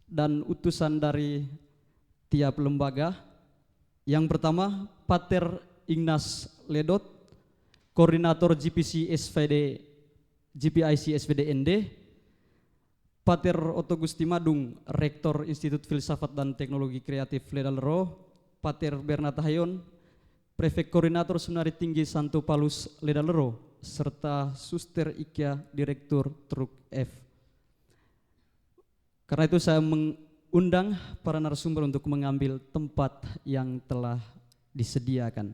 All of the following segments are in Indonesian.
dan utusan dari tiap lembaga. Yang pertama, Pater Ignas Ledot, Koordinator GPC SVD, GPIC SVD ND, Pater Otto Gusti Madung, Rektor Institut Filsafat dan Teknologi Kreatif Ledalero, Pater Bernard Hayon, Prefek Koordinator Seminari Tinggi Santo Paulus Ledalero, serta Suster Ikia, Direktur Truk F. Karena itu saya mengundang para narasumber untuk mengambil tempat yang telah disediakan.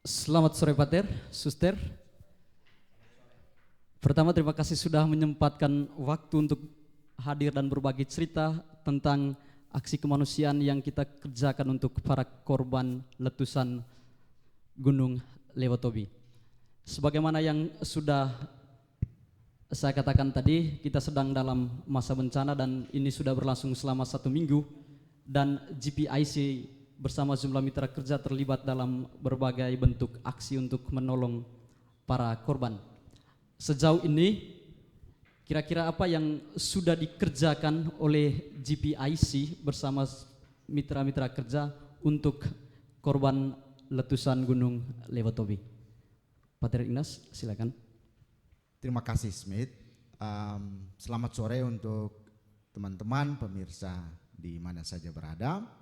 Selamat sore Pater, Suster. Pertama, terima kasih sudah menyempatkan waktu untuk hadir dan berbagi cerita tentang aksi kemanusiaan yang kita kerjakan untuk para korban letusan Gunung Lewotobi. Sebagaimana yang sudah saya katakan tadi, kita sedang dalam masa bencana dan ini sudah berlangsung selama 1 minggu, dan GPIC bersama jumlah mitra kerja terlibat dalam berbagai bentuk aksi untuk menolong para korban. Sejauh ini, kira-kira apa yang sudah dikerjakan oleh GPIC bersama mitra-mitra kerja untuk korban letusan Gunung Lewotobi? Pater Ignas, silakan. Terima kasih Smith. Selamat sore untuk teman-teman pemirsa di mana saja berada.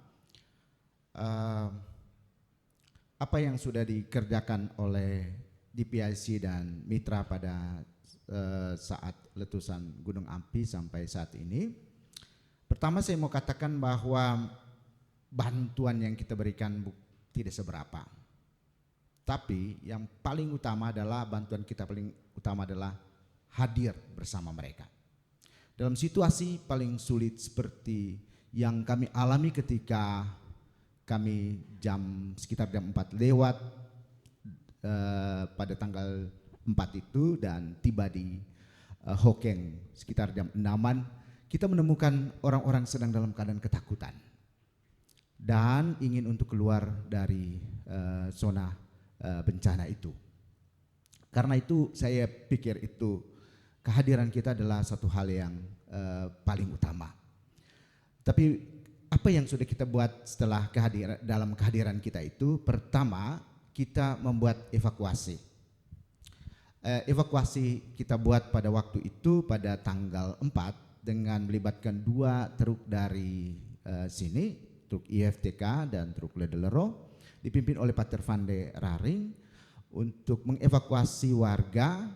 Apa yang sudah dikerjakan oleh GPIC dan mitra pada saat letusan Gunung Api sampai saat ini. Pertama saya mau katakan bahwa bantuan yang kita berikan tidak seberapa. Tapi yang paling utama adalah bantuan kita paling utama adalah hadir bersama mereka. Dalam situasi paling sulit seperti yang kami alami ketika kami sekitar jam 4 lewat pada tanggal 4 itu dan tiba di Hokeng sekitar jam 6-an, kita menemukan orang-orang sedang dalam keadaan ketakutan dan ingin untuk keluar dari zona bencana itu. Karena itu saya pikir itu kehadiran kita adalah satu hal yang paling utama. Tapi apa yang sudah kita buat setelah dalam kehadiran kita itu? Pertama, kita membuat evakuasi. Evakuasi kita buat pada waktu itu pada tanggal 4 dengan melibatkan 2 truk dari sini, truk IFTK dan truk Ledalero, dipimpin oleh Pater Vande Raring untuk mengevakuasi warga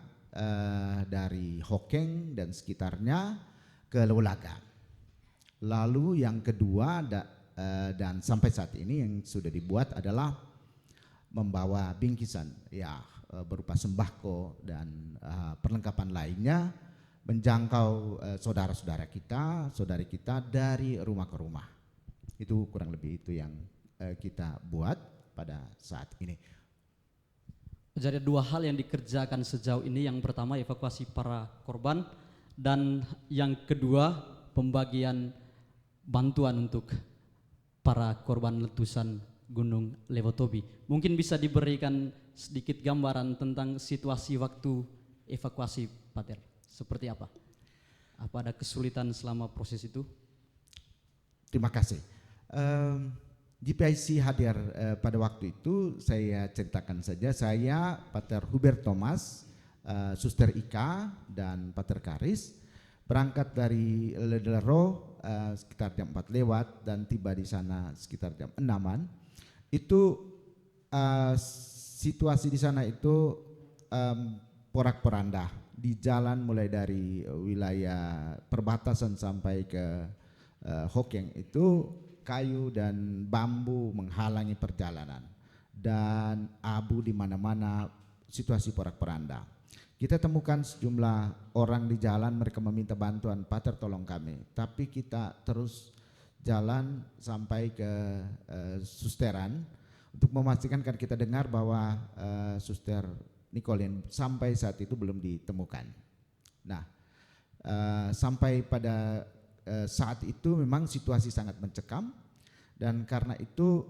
dari Hokeng dan sekitarnya ke Lewolaga. Lalu yang kedua dan sampai saat ini yang sudah dibuat adalah membawa bingkisan ya berupa sembako dan perlengkapan lainnya menjangkau saudara-saudara kita, saudari kita dari rumah ke rumah. Itu kurang lebih itu yang kita buat pada saat ini. Jadi 2 hal yang dikerjakan sejauh ini. Yang pertama evakuasi para korban dan yang kedua pembagian bantuan untuk para korban letusan Gunung Lewotobi. Mungkin bisa diberikan sedikit gambaran tentang situasi waktu evakuasi, Pater. Seperti apa? Apa ada kesulitan selama proses itu? Terima kasih. GPIC hadir pada waktu itu, saya ceritakan saja. Saya, Pater Hubert Thomas, Suster Ika dan Pater Karis berangkat dari Ledalero sekitar jam 4 lewat dan tiba di sana sekitar jam 6-an. Itu situasi di sana itu porak-poranda di jalan mulai dari wilayah perbatasan sampai ke Hokeng itu kayu dan bambu menghalangi perjalanan dan abu di mana-mana, situasi porak-poranda. Kita temukan sejumlah orang di jalan, mereka meminta bantuan, Pater tolong kami. Tapi kita terus jalan sampai ke susteran untuk memastikan, kan kita dengar bahwa suster Nicolin sampai saat itu belum ditemukan. Nah, sampai pada saat itu memang situasi sangat mencekam, dan karena itu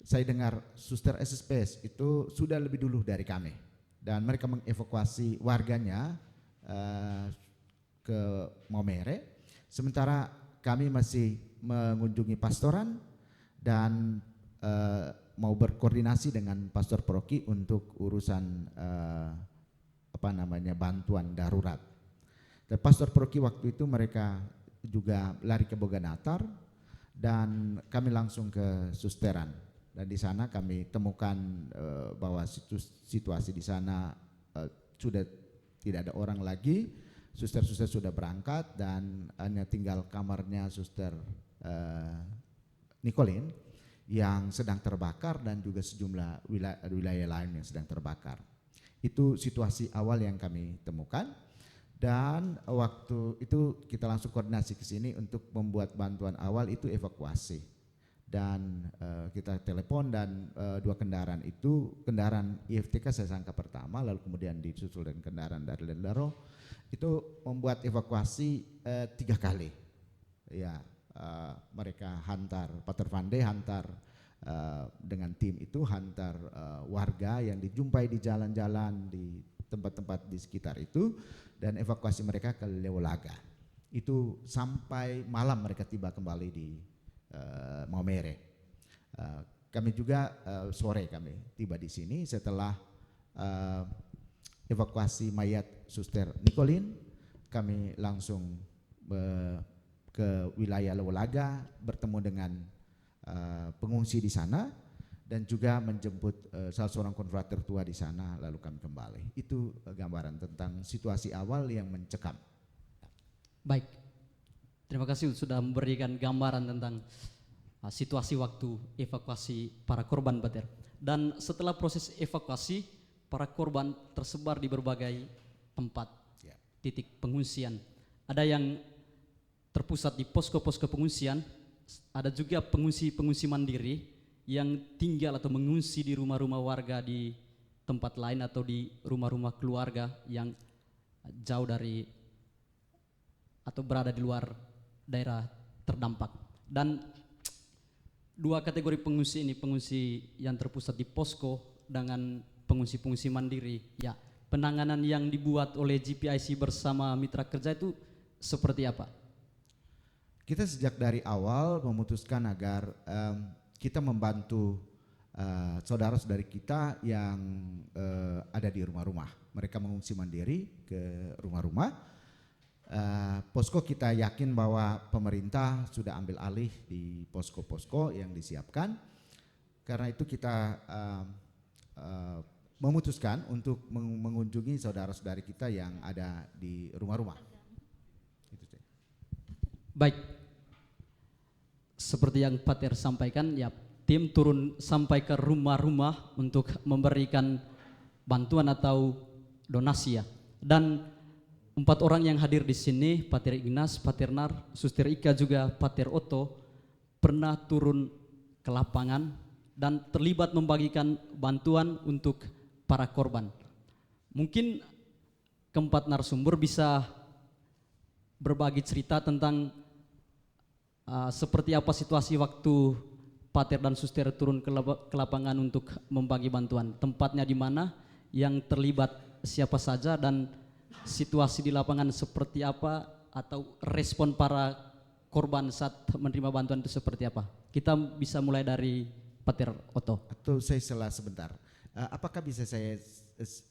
saya dengar suster SSPS itu sudah lebih dulu dari kami, dan mereka mengevakuasi warganya ke Maumere, sementara kami masih mengunjungi pastoran dan mau berkoordinasi dengan pastor paroki untuk urusan bantuan darurat. Dan pastor paroki waktu itu mereka juga lari ke Boganatar, dan kami langsung ke susteran, dan di sana kami temukan bahwa situasi di sana sudah tidak ada orang lagi. Suster-suster sudah berangkat dan hanya tinggal kamarnya suster Nicolin yang sedang terbakar, dan juga sejumlah wilayah lain yang sedang terbakar. Itu situasi awal yang kami temukan, dan waktu itu kita langsung koordinasi ke sini untuk membuat bantuan awal itu evakuasi. Dan kita telepon, dan 2 kendaraan itu, kendaraan IFTK saya sangka pertama, lalu kemudian disusul dengan kendaraan dari Lendaro, itu membuat evakuasi 3 kali. Ya, mereka hantar, Pater Vande hantar dengan tim itu, hantar warga yang dijumpai di jalan-jalan di tempat-tempat di sekitar itu, dan evakuasi mereka ke Lewolaga. Itu sampai malam mereka tiba kembali di Maumere. Kami juga sore kami tiba di sini setelah evakuasi mayat suster Nicolin. Kami langsung ke wilayah Lewolaga, bertemu dengan pengungsi di sana, dan juga menjemput salah seorang konfrater tua di sana, lalu kami kembali. Itu gambaran tentang situasi awal yang mencekam. Baik, terima kasih sudah memberikan gambaran tentang situasi waktu evakuasi para korban, Pater. Dan setelah proses evakuasi, para korban tersebar di berbagai tempat, titik pengungsian. Ada yang terpusat di posko-posko pengungsian, ada juga pengungsi mandiri yang tinggal atau mengungsi di rumah-rumah warga di tempat lain atau di rumah-rumah keluarga yang jauh dari atau berada di luar daerah terdampak. Dan 2 kategori pengungsi ini, pengungsi yang terpusat di posko dengan pengungsi-pengungsi mandiri, ya, penanganan yang dibuat oleh GPIC bersama mitra kerja itu seperti apa? Kita sejak dari awal memutuskan agar kita membantu saudara-saudari kita yang ada di rumah-rumah. Mereka mengungsi mandiri ke rumah-rumah. Posko kita yakin bahwa pemerintah sudah ambil alih di posko-posko yang disiapkan. Karena itu kita memutuskan untuk mengunjungi saudara-saudari kita yang ada di rumah-rumah. Baik, seperti yang Pater sampaikan, ya, tim turun sampai ke rumah-rumah untuk memberikan bantuan atau donasi, ya. Dan 4 orang yang hadir di sini, Pater Ignas, Pater Nar, Suster Ika, juga Pater Otto, pernah turun ke lapangan dan terlibat membagikan bantuan untuk para korban. Mungkin keempat narasumber bisa berbagi cerita tentang seperti apa situasi waktu Pater dan Suster turun ke lapangan untuk membagi bantuan. Tempatnya di mana, yang terlibat siapa saja, dan situasi di lapangan seperti apa, atau respon para korban saat menerima bantuan itu seperti apa. Kita bisa mulai dari Pater Otto. Atau saya salah sebentar. Apakah bisa saya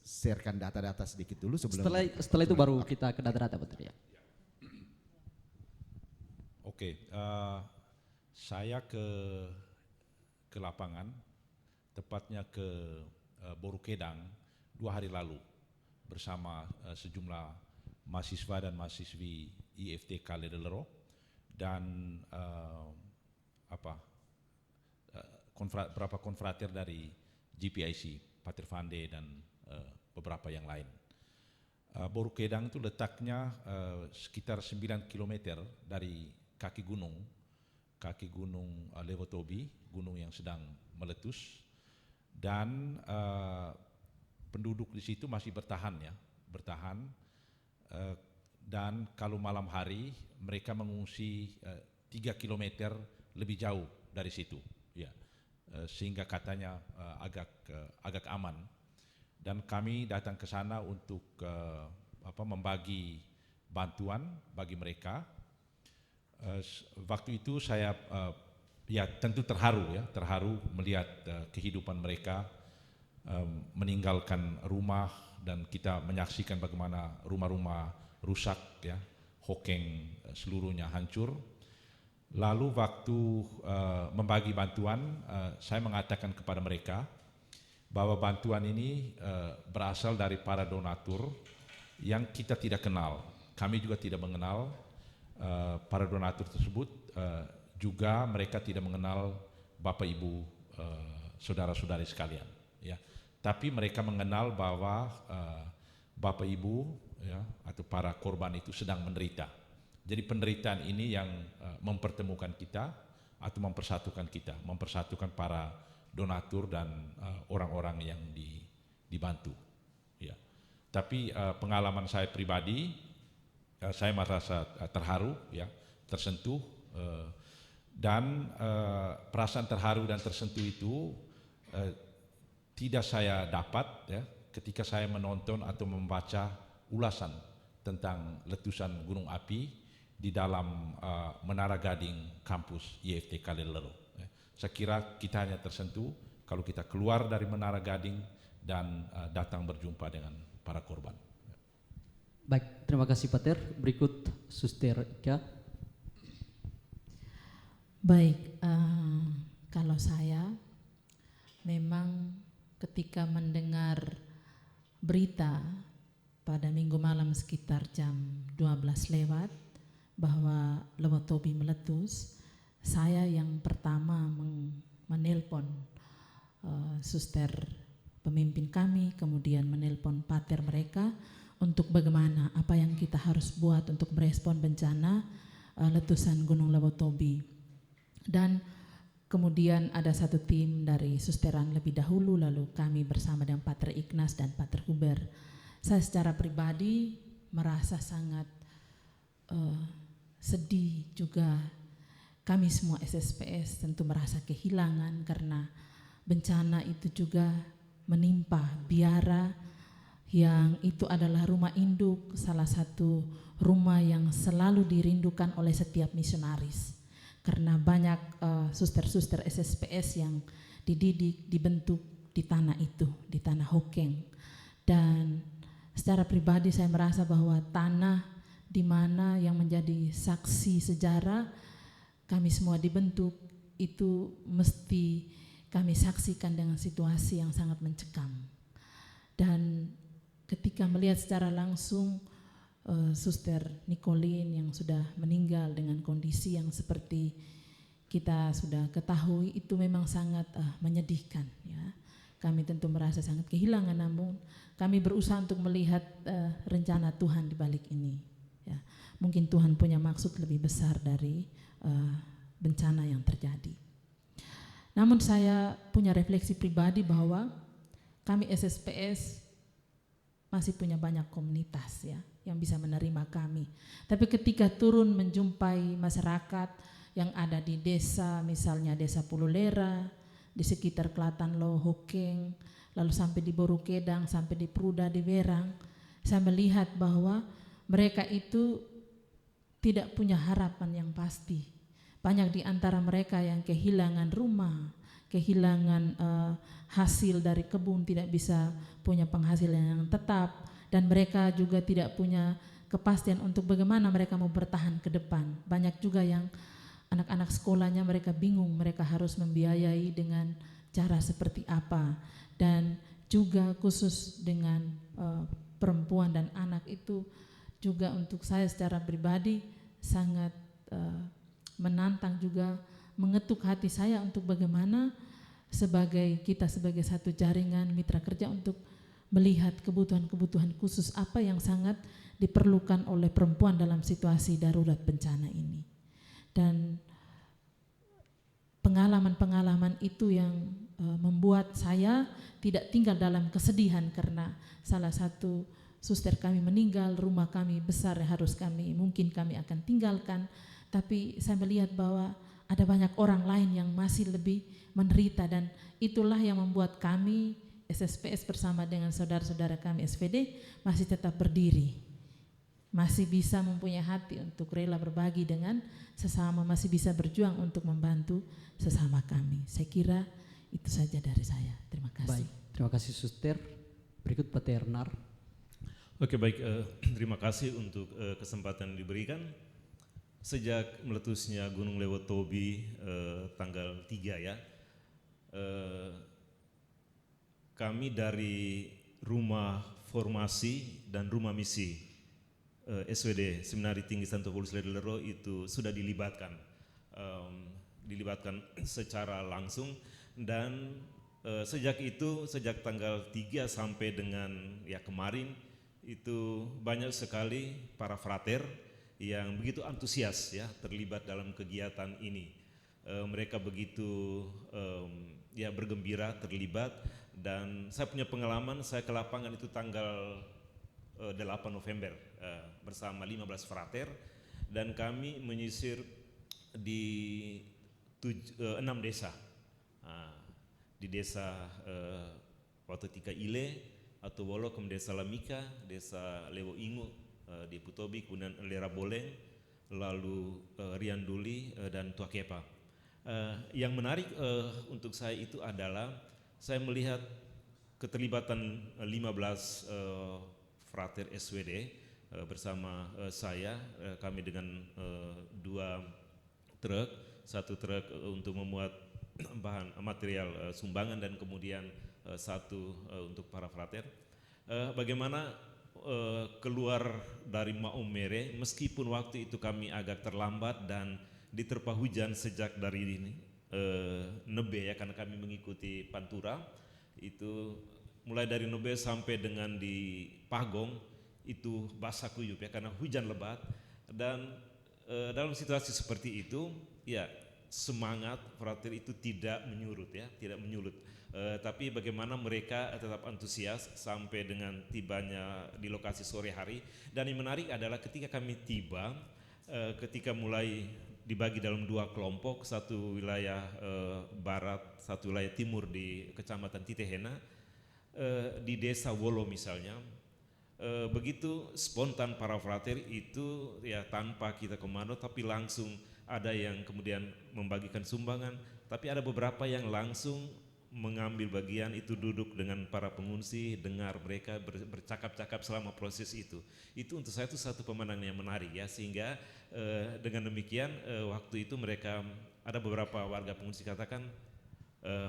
sharekan data-data sedikit dulu sebelum setelah itu baru kita ke data-data, Pater, ya. Oke, saya ke lapangan, tepatnya ke Borukedang 2 hari lalu bersama sejumlah mahasiswa dan mahasiswi IFTK Lederero dan beberapa konfrater dari GPIC, Pater Vande, dan beberapa yang lain. Borukedang itu letaknya sekitar 9 km dari kaki gunung Levotobi, gunung yang sedang meletus, dan penduduk di situ masih bertahan ya, bertahan. Dan kalau malam hari mereka mengungsi 3 kilometer lebih jauh dari situ, ya, sehingga katanya agak aman. Dan kami datang ke sana untuk membagi bantuan bagi mereka. Waktu itu saya ya tentu terharu melihat kehidupan mereka meninggalkan rumah, dan kita menyaksikan bagaimana rumah-rumah rusak ya, Hokeng seluruhnya hancur. Lalu waktu membagi bantuan, saya mengatakan kepada mereka bahwa bantuan ini berasal dari para donatur yang kita tidak kenal. Kami juga tidak mengenal para donatur tersebut, juga mereka tidak mengenal Bapak Ibu saudara-saudari sekalian, ya. Tapi mereka mengenal bahwa Bapak Ibu ya, atau para korban itu sedang menderita. Jadi penderitaan ini yang mempertemukan kita atau mempersatukan kita, mempersatukan para donatur dan orang-orang yang dibantu. Ya. Tapi pengalaman saya pribadi, saya merasa terharu, ya, tersentuh, dan perasaan terharu dan tersentuh itu tidak saya dapat ya, ketika saya menonton atau membaca ulasan tentang letusan gunung api di dalam Menara Gading kampus IFTK Ledellero. Saya kira kita hanya tersentuh kalau kita keluar dari Menara Gading dan datang berjumpa dengan para korban. Baik, terima kasih Pater. Berikut Suster Ika. Baik, kalau saya memang ketika mendengar berita pada minggu malam sekitar jam 12 lewat bahwa Lewotobi meletus, saya yang pertama menelpon suster pemimpin kami, kemudian menelpon pater mereka untuk bagaimana, apa yang kita harus buat untuk merespon bencana letusan Gunung Lewotobi. Dan kemudian ada satu tim dari susteran lebih dahulu, lalu kami bersama dengan Pater Ignas dan Pater Huber. Saya secara pribadi merasa sangat sedih juga. Kami semua SSPS tentu merasa kehilangan karena bencana itu juga menimpa biara yang itu adalah rumah induk, salah satu rumah yang selalu dirindukan oleh setiap misionaris. Karena banyak suster-suster SSPS yang dididik, dibentuk di tanah itu, di tanah Hokeng. Dan secara pribadi saya merasa bahwa tanah di mana yang menjadi saksi sejarah kami semua dibentuk itu mesti kami saksikan dengan situasi yang sangat mencekam. Dan ketika melihat secara langsung Suster Nicolin yang sudah meninggal dengan kondisi yang seperti kita sudah ketahui, itu memang sangat menyedihkan ya. Kami tentu merasa sangat kehilangan, namun kami berusaha untuk melihat rencana Tuhan di balik ini ya. Mungkin Tuhan punya maksud lebih besar dari bencana yang terjadi. Namun saya punya refleksi pribadi bahwa kami SSPS masih punya banyak komunitas ya yang bisa menerima kami. Tapi ketika turun menjumpai masyarakat yang ada di desa, misalnya desa Pululera, di sekitar Kelatan Lo, Hokeng, lalu sampai di Borukedang, sampai di Pruda, di Berang, saya melihat bahwa mereka itu tidak punya harapan yang pasti. Banyak di antara mereka yang kehilangan rumah, kehilangan hasil dari kebun, tidak bisa punya penghasilan yang tetap, dan mereka juga tidak punya kepastian untuk bagaimana mereka mau bertahan ke depan. Banyak juga yang anak-anak sekolahnya mereka bingung, mereka harus membiayai dengan cara seperti apa. Dan juga khusus dengan perempuan dan anak itu juga untuk saya secara pribadi sangat menantang, juga mengetuk hati saya untuk bagaimana kita sebagai satu jaringan mitra kerja untuk melihat kebutuhan-kebutuhan khusus apa yang sangat diperlukan oleh perempuan dalam situasi darurat bencana ini. Dan pengalaman-pengalaman itu yang membuat saya tidak tinggal dalam kesedihan karena salah satu suster kami meninggal, rumah kami besar harus mungkin kami akan tinggalkan, tapi saya melihat bahwa ada banyak orang lain yang masih lebih menderita, dan itulah yang membuat kami SSPS bersama dengan saudara-saudara kami SPD masih tetap berdiri, masih bisa mempunyai hati untuk rela berbagi dengan sesama, masih bisa berjuang untuk membantu sesama kami. Saya kira itu saja dari saya. Terima kasih. Baik, terima kasih Suster. Berikut Pak Ternar. Oke, baik, terima kasih untuk kesempatan yang diberikan. Sejak meletusnya Gunung Lewotobi tanggal 3 ya, kami dari rumah formasi dan rumah misi SWD Seminari Tinggi Santo Paulus Ledellero itu sudah dilibatkan secara langsung, dan sejak tanggal 3 sampai dengan ya kemarin itu banyak sekali para frater yang begitu antusias ya terlibat dalam kegiatan ini. Mereka begitu ya bergembira terlibat, dan saya punya pengalaman, saya ke lapangan itu tanggal 8 November bersama 15 frater, dan kami menyisir di 6 desa. Di desa Watotika Ile atau Wolokom, desa Lamika, desa Lewo Ingu di Putobi, kemudian Lera Boleng, lalu Rianduli dan Tuakepa. Yang menarik untuk saya itu adalah saya melihat keterlibatan 15 frater SWD bersama saya, kami dengan 2 truk, 1 truk untuk memuat bahan material sumbangan dan kemudian 1 untuk para frater. Bagaimana keluar dari Maumere, meskipun waktu itu kami agak terlambat dan diterpa hujan sejak dari Nebe ya, karena kami mengikuti Pantura, itu mulai dari Nebe sampai dengan di Pagong itu basah kuyup ya karena hujan lebat, dan dalam situasi seperti itu ya semangat frater itu tidak menyurut ya, tidak menyulut. Tapi bagaimana mereka tetap antusias sampai dengan tibanya di lokasi sore hari. Dan yang menarik adalah ketika kami tiba, ketika mulai dibagi dalam 2 kelompok, satu wilayah barat, satu wilayah timur di Kecamatan Titehena, di desa Wolo misalnya, begitu spontan para frater itu ya tanpa kita komando, tapi langsung ada yang kemudian membagikan sumbangan, tapi ada beberapa yang langsung mengambil bagian, itu duduk dengan para pengungsi, dengar mereka bercakap-cakap selama proses itu. Itu untuk saya itu satu pemandangan yang menarik ya, sehingga dengan demikian waktu itu mereka, ada beberapa warga pengungsi katakan,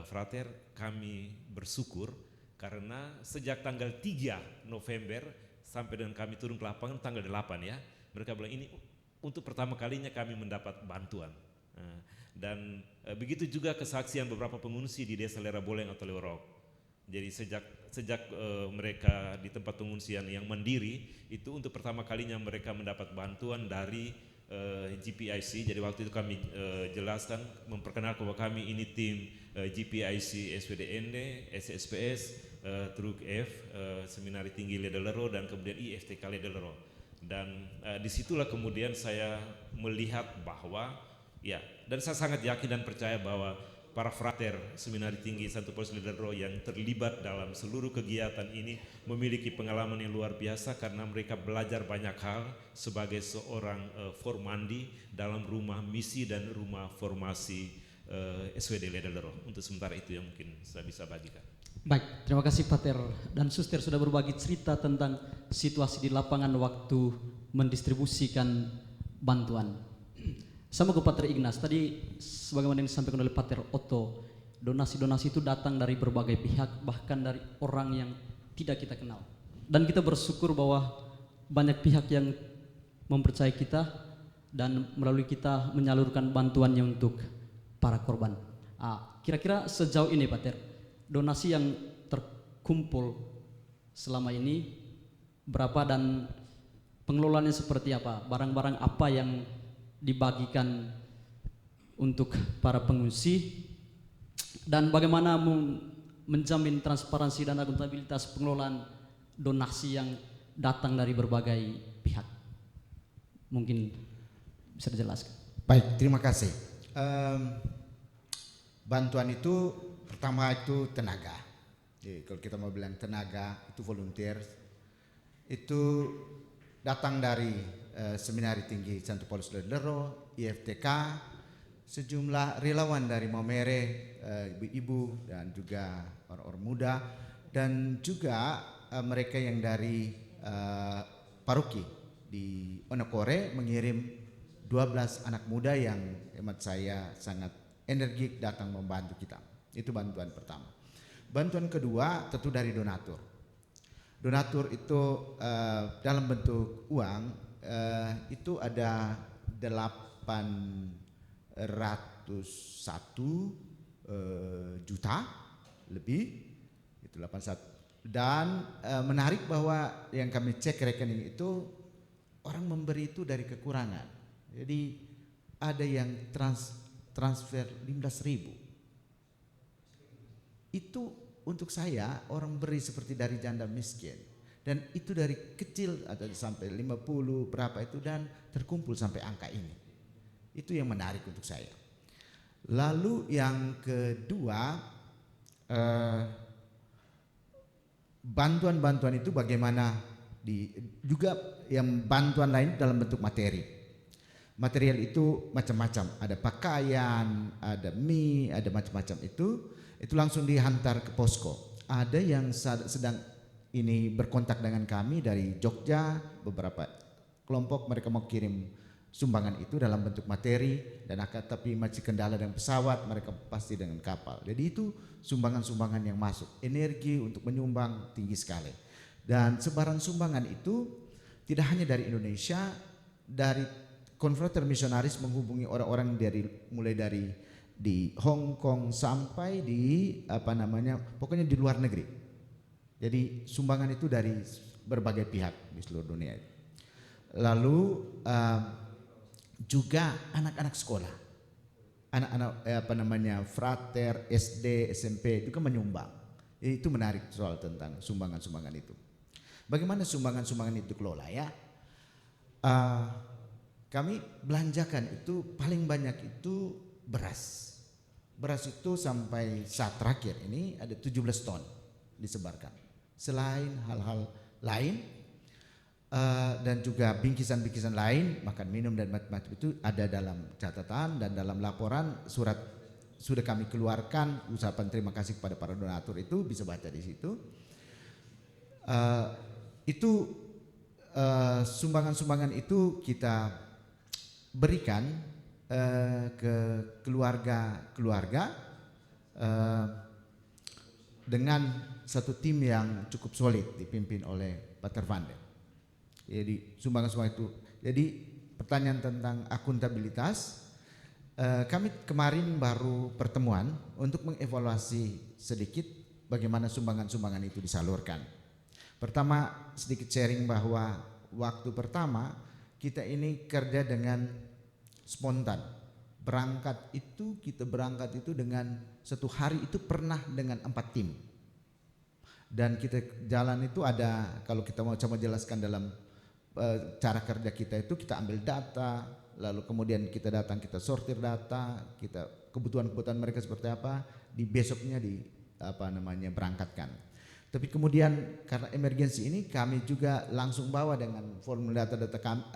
frater kami bersyukur karena sejak tanggal 3 November sampai dengan kami turun ke lapangan tanggal 8 ya, mereka bilang ini untuk pertama kalinya kami mendapat bantuan. Dan begitu juga kesaksian beberapa pengungsi di desa Lera Boleng atau Leorok. Jadi sejak mereka di tempat pengungsian yang mandiri itu untuk pertama kalinya mereka mendapat bantuan dari GPIC. Jadi waktu itu kami jelaskan, memperkenalkan bahwa kami ini tim GPIC SWDND, SSPS, Truk F, Seminari Tinggi Ledellero, dan kemudian IFTK Ledellero. Dan disitulah kemudian saya melihat bahwa ya, dan saya sangat yakin dan percaya bahwa para frater Seminari Tinggi Santo Paulus Ledellero yang terlibat dalam seluruh kegiatan ini memiliki pengalaman yang luar biasa, karena mereka belajar banyak hal sebagai seorang formandi dalam rumah misi dan rumah formasi SWD Ledellero. Untuk sementara itu yang mungkin saya bisa bagikan. Baik, terima kasih Pater dan Suster sudah berbagi cerita tentang situasi di lapangan waktu mendistribusikan bantuan. Sama ke Pater Ignas, tadi sebagaimana yang disampaikan oleh Pater Otto, donasi-donasi itu datang dari berbagai pihak, bahkan dari orang yang tidak kita kenal. Dan kita bersyukur bahwa banyak pihak yang mempercayai kita dan melalui kita menyalurkan bantuannya untuk para korban. Kira-kira sejauh ini Pater, donasi yang terkumpul selama ini berapa dan pengelolaannya seperti apa? Barang-barang apa yang dibagikan untuk para pengungsi, Dan bagaimana menjamin transparansi dan akuntabilitas pengelolaan donasi yang datang dari berbagai pihak? Mungkin bisa dijelaskan. Baik, terima kasih. Bantuan itu pertama itu tenaga. Jadi kalau kita mau bilang tenaga itu volunteer, itu datang dari Seminari Tinggi Santo Paulus Ledero, IFTK, sejumlah relawan dari Maumere, ibu-ibu dan juga orang-orang muda, dan juga mereka yang dari paroki di Onokore mengirim 12 anak muda yang hemat saya sangat energik datang membantu kita. Itu bantuan pertama. Bantuan kedua tentu dari donatur. Donatur itu dalam bentuk uang itu ada 801 juta lebih, itu 81. Dan menarik bahwa yang kami cek rekening itu orang memberi itu dari kekurangan. Jadi ada yang transfer 15.000. Itu untuk saya orang beri seperti dari janda miskin, dan itu dari kecil atau sampai 50 berapa itu dan terkumpul sampai angka ini. Itu yang menarik untuk saya. Lalu yang kedua, bantuan-bantuan itu bagaimana juga yang bantuan lain dalam bentuk materi. Material itu macam-macam, ada pakaian, ada mie, ada macam-macam itu langsung dihantar ke posko. Ada yang sedang ini berkontak dengan kami dari Jogja, beberapa kelompok mereka mau kirim sumbangan itu dalam bentuk materi, dan tapi masih kendala dengan pesawat, mereka pasti dengan kapal. Jadi itu sumbangan-sumbangan yang masuk, energi untuk menyumbang tinggi sekali. Dan sebaran sumbangan itu tidak hanya dari Indonesia, dari konfrater misionaris menghubungi orang-orang mulai dari di Hong Kong sampai di pokoknya di luar negeri. Jadi sumbangan itu dari berbagai pihak di seluruh dunia. Lalu juga anak-anak sekolah, anak-anak frater, SD, SMP juga menyumbang. Itu menarik soal tentang sumbangan-sumbangan itu. Bagaimana sumbangan-sumbangan itu kelola ya? Kami belanjakan itu paling banyak itu beras. Beras itu sampai saat terakhir ini ada 17 ton disebarkan. Selain hal-hal lain dan juga bingkisan-bingkisan lain, makan minum dan macam-macam itu ada dalam catatan dan dalam laporan surat sudah kami keluarkan. Ucapan terima kasih kepada para donatur itu bisa baca di situ. Sumbangan-sumbangan itu kita berikan ke keluarga-keluarga dengan satu tim yang cukup solid dipimpin oleh Pater Vande. Jadi sumbangan-sumbangan itu. Jadi pertanyaan tentang akuntabilitas, kami kemarin baru pertemuan untuk mengevaluasi sedikit bagaimana sumbangan-sumbangan itu disalurkan. Pertama sedikit sharing bahwa waktu pertama kita ini kerja dengan spontan. Kita berangkat itu dengan satu hari itu pernah dengan 4 tim. Dan kita jalan itu ada, kalau kita mau coba jelaskan dalam cara kerja kita itu kita ambil data, lalu kemudian kita datang, kita sortir data, kita kebutuhan-kebutuhan mereka seperti apa, di besoknya berangkatkan. Tapi kemudian karena emergensi ini kami juga langsung bawa dengan formulir data kami,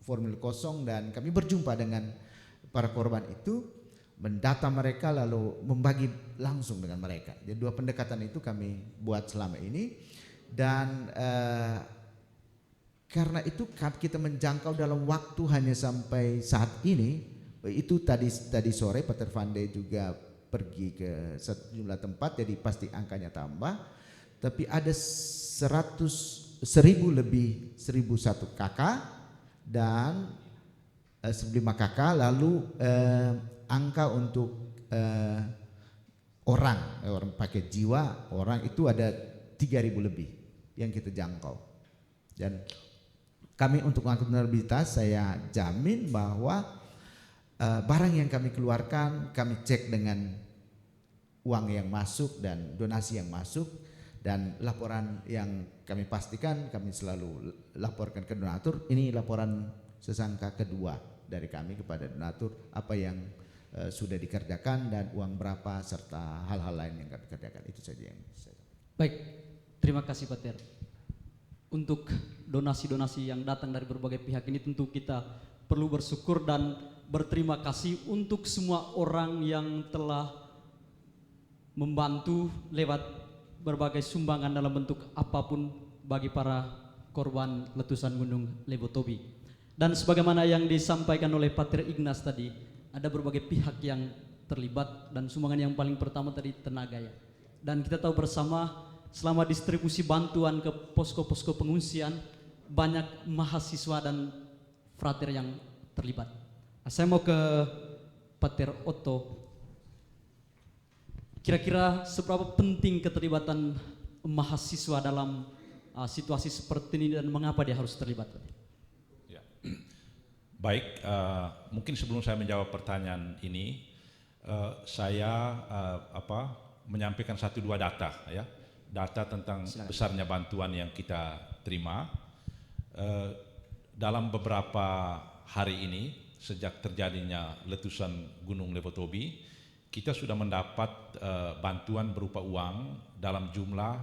formulir kosong, dan kami berjumpa dengan para korban itu, mendata mereka lalu membagi langsung dengan mereka. Jadi 2 pendekatan itu kami buat selama ini, dan karena itu kita menjangkau dalam waktu hanya sampai saat ini. Itu tadi sore Pater Vande juga pergi ke sejumlah tempat, jadi pasti angkanya tambah. Tapi ada 1.001 kakak dan 15 kakak, lalu angka untuk orang pakai jiwa orang itu ada 3.000 lebih yang kita jangkau. Dan kami untuk akuntabilitas saya jamin bahwa barang yang kami keluarkan kami cek dengan uang yang masuk dan donasi yang masuk, dan laporan yang kami pastikan kami selalu laporkan ke donatur. Ini laporan sesangka kedua dari kami kepada donatur, apa yang sudah dikerjakan dan uang berapa serta hal-hal lain yang kami kerjakan. Itu saja yang saya. Baik, terima kasih Pak Ter. Untuk donasi-donasi yang datang dari berbagai pihak ini tentu kita perlu bersyukur dan berterima kasih untuk semua orang yang telah membantu lewat berbagai sumbangan dalam bentuk apapun bagi para korban letusan Gunung Levotobi. Dan sebagaimana yang disampaikan oleh Pak Ter Ignas tadi, ada berbagai pihak yang terlibat dan sumbangan yang paling pertama tadi tenaga ya. Dan kita tahu bersama selama distribusi bantuan ke posko-posko pengungsian banyak mahasiswa dan frater yang terlibat. Nah, saya mau ke Pak Ter Otto. Kira-kira seberapa penting keterlibatan mahasiswa dalam situasi seperti ini dan mengapa dia harus terlibat? Ya. Baik, mungkin sebelum saya menjawab pertanyaan ini, saya menyampaikan 1-2 data ya, data tentang besarnya bantuan yang kita terima. Dalam beberapa hari ini sejak terjadinya letusan Gunung Levotobi, kita sudah mendapat bantuan berupa uang dalam jumlah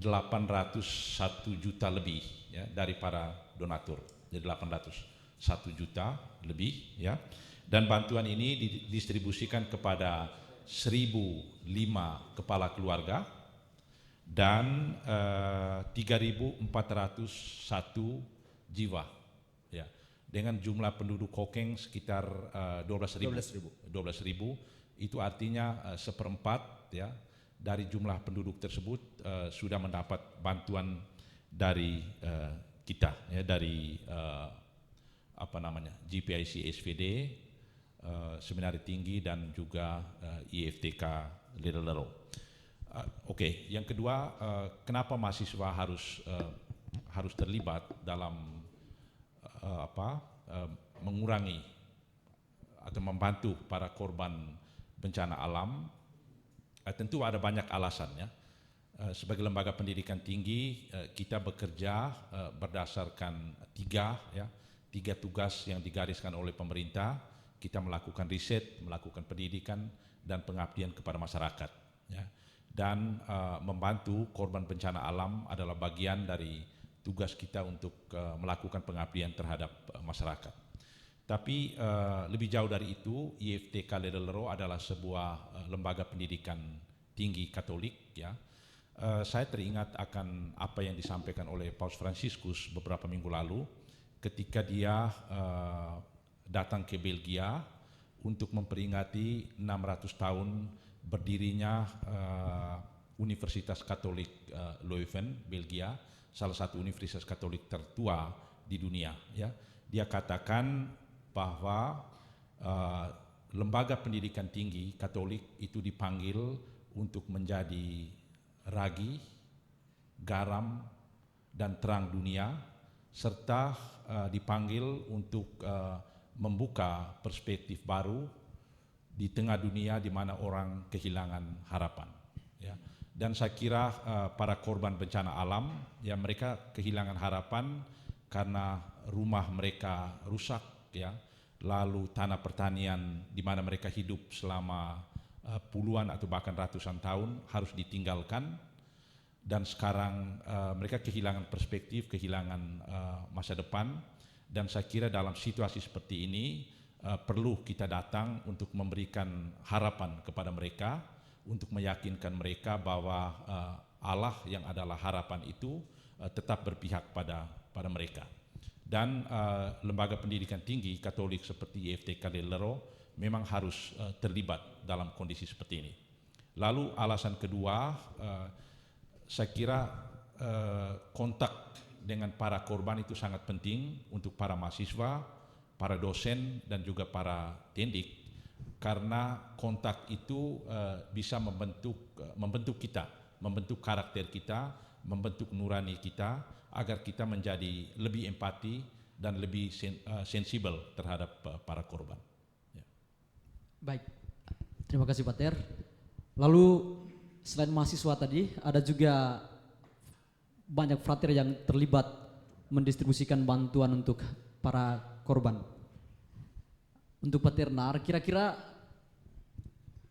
801 juta lebih ya, dari para donatur. Jadi 801 juta lebih ya. Dan bantuan ini didistribusikan kepada 1.005 kepala keluarga dan 3.401 jiwa ya. Dengan jumlah penduduk Hokeng sekitar 12.000. Itu artinya 1/4 ya dari jumlah penduduk tersebut sudah mendapat bantuan dari kita ya, dari GPIC SVD, Seminari Tinggi dan juga IFTK Lederlero. Oke, yang kedua, kenapa mahasiswa harus terlibat dalam mengurangi atau membantu para korban bencana alam? Tentu ada banyak alasannya. Sebagai lembaga pendidikan tinggi, kita bekerja berdasarkan tiga tugas yang digariskan oleh pemerintah. Kita melakukan riset, melakukan pendidikan dan pengabdian kepada masyarakat. Ya. Dan membantu korban bencana alam adalah bagian dari tugas kita untuk melakukan pengabdian terhadap masyarakat. Tapi lebih jauh dari itu, IFTK Lederlero adalah sebuah lembaga pendidikan tinggi Katolik. Ya. Saya teringat akan apa yang disampaikan oleh Paus Fransiskus beberapa minggu lalu ketika dia datang ke Belgia untuk memperingati 600 tahun berdirinya Universitas Katolik Leuven, Belgia, salah satu universitas Katolik tertua di dunia. Ya. Dia katakan bahwa lembaga pendidikan tinggi Katolik itu dipanggil untuk menjadi ragi, garam, dan terang dunia, serta dipanggil untuk membuka perspektif baru di tengah dunia di mana orang kehilangan harapan. Ya. Dan saya kira para korban bencana alam, ya mereka kehilangan harapan karena rumah mereka rusak, ya, lalu tanah pertanian di mana mereka hidup selama puluhan atau bahkan ratusan tahun harus ditinggalkan, dan sekarang mereka kehilangan perspektif, kehilangan masa depan. Dan saya kira dalam situasi seperti ini perlu kita datang untuk memberikan harapan kepada mereka, untuk meyakinkan mereka bahwa Allah yang adalah harapan itu tetap berpihak pada mereka. Dan lembaga pendidikan tinggi Katolik seperti IFTK Lederlero memang harus terlibat dalam kondisi seperti ini. Lalu alasan kedua, saya kira kontak dengan para korban itu sangat penting untuk para mahasiswa, para dosen, dan juga para tendik, karena kontak itu bisa membentuk kita, membentuk karakter kita, membentuk nurani kita, agar kita menjadi lebih empati dan lebih sensibel terhadap para korban. Ya. Baik, terima kasih Pak Ter. Lalu selain mahasiswa tadi, ada juga banyak frater yang terlibat mendistribusikan bantuan untuk para korban. Untuk Paternar, kira-kira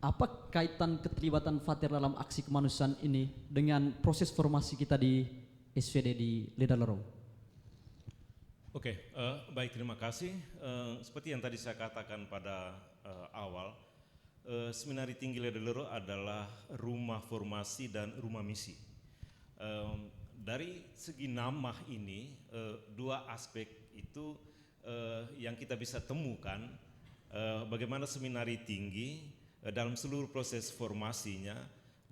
apa kaitan keterlibatan frater dalam aksi kemanusiaan ini dengan proses formasi kita di SVD di Ledalero? Oke, baik, terima kasih. Seperti yang tadi saya katakan pada awal, Seminari Tinggi Ledalero adalah rumah formasi dan rumah misi. Dari segi nama ini, dua aspek itu yang kita bisa temukan, bagaimana Seminari Tinggi dalam seluruh proses formasinya,